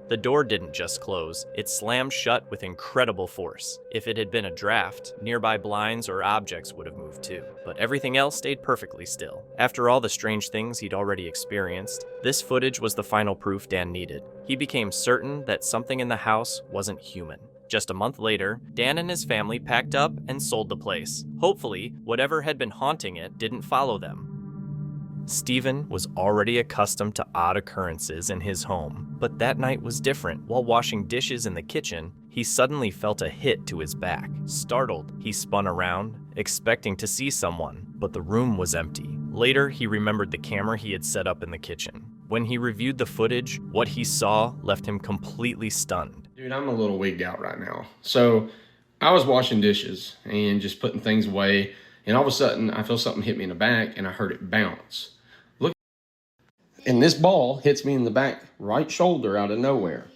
The door didn't just close, it slammed shut with incredible force. If it had been a draft, nearby blinds or objects would have moved too, but everything else stayed perfectly still. After all the strange things he'd already experienced, this footage was the final proof Dan needed. He became certain that something in the house wasn't human. Just a month later, Dan and his family packed up and sold the place. Hopefully, whatever had been haunting it didn't follow them. Stephen was already accustomed to odd occurrences in his home, but that night was different. While washing dishes in the kitchen, he suddenly felt a hit to his back. Startled, he spun around, expecting to see someone, but the room was empty. Later, he remembered the camera he had set up in the kitchen. When he reviewed the footage, what he saw left him completely stunned. Dude, I'm a little wigged out right now. So, I was washing dishes and just putting things away, and all of a sudden, I feel something hit me in the back, and I heard it bounce. And this ball hits me in the back right shoulder out of nowhere.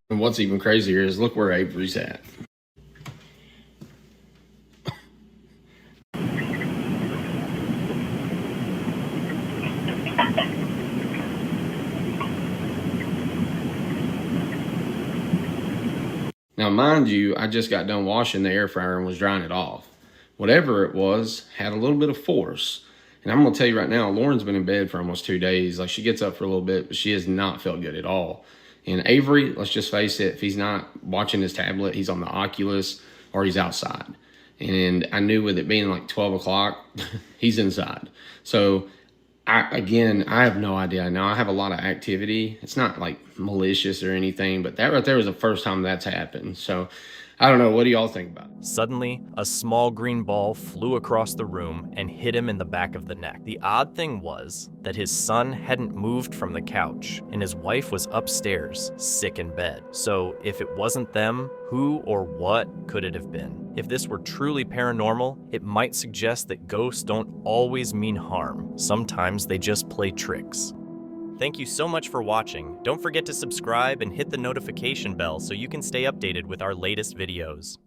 And what's even crazier is look where Avery's at. Now, mind you, I just got done washing the air fryer and was drying it off. Whatever it was had a little bit of force. And I'm going to tell you right now, Lauren's been in bed for almost 2 days. Like, she gets up for a little bit, but she has not felt good at all. And Avery, let's just face it, if he's not watching his tablet, he's on the Oculus or he's outside. And I knew with it being like 12 o'clock, he's inside. So, I have no idea. Now, I have a lot of activity. It's not like malicious or anything, but that right there was the first time that's happened. So, I don't know. What do y'all think about it? Suddenly, a small green ball flew across the room and hit him in the back of the neck. The odd thing was that his son hadn't moved from the couch, and his wife was upstairs, sick in bed. So, if it wasn't them, who or what could it have been? If this were truly paranormal, it might suggest that ghosts don't always mean harm. Sometimes they just play tricks. Thank you so much for watching. Don't forget to subscribe and hit the notification bell so you can stay updated with our latest videos.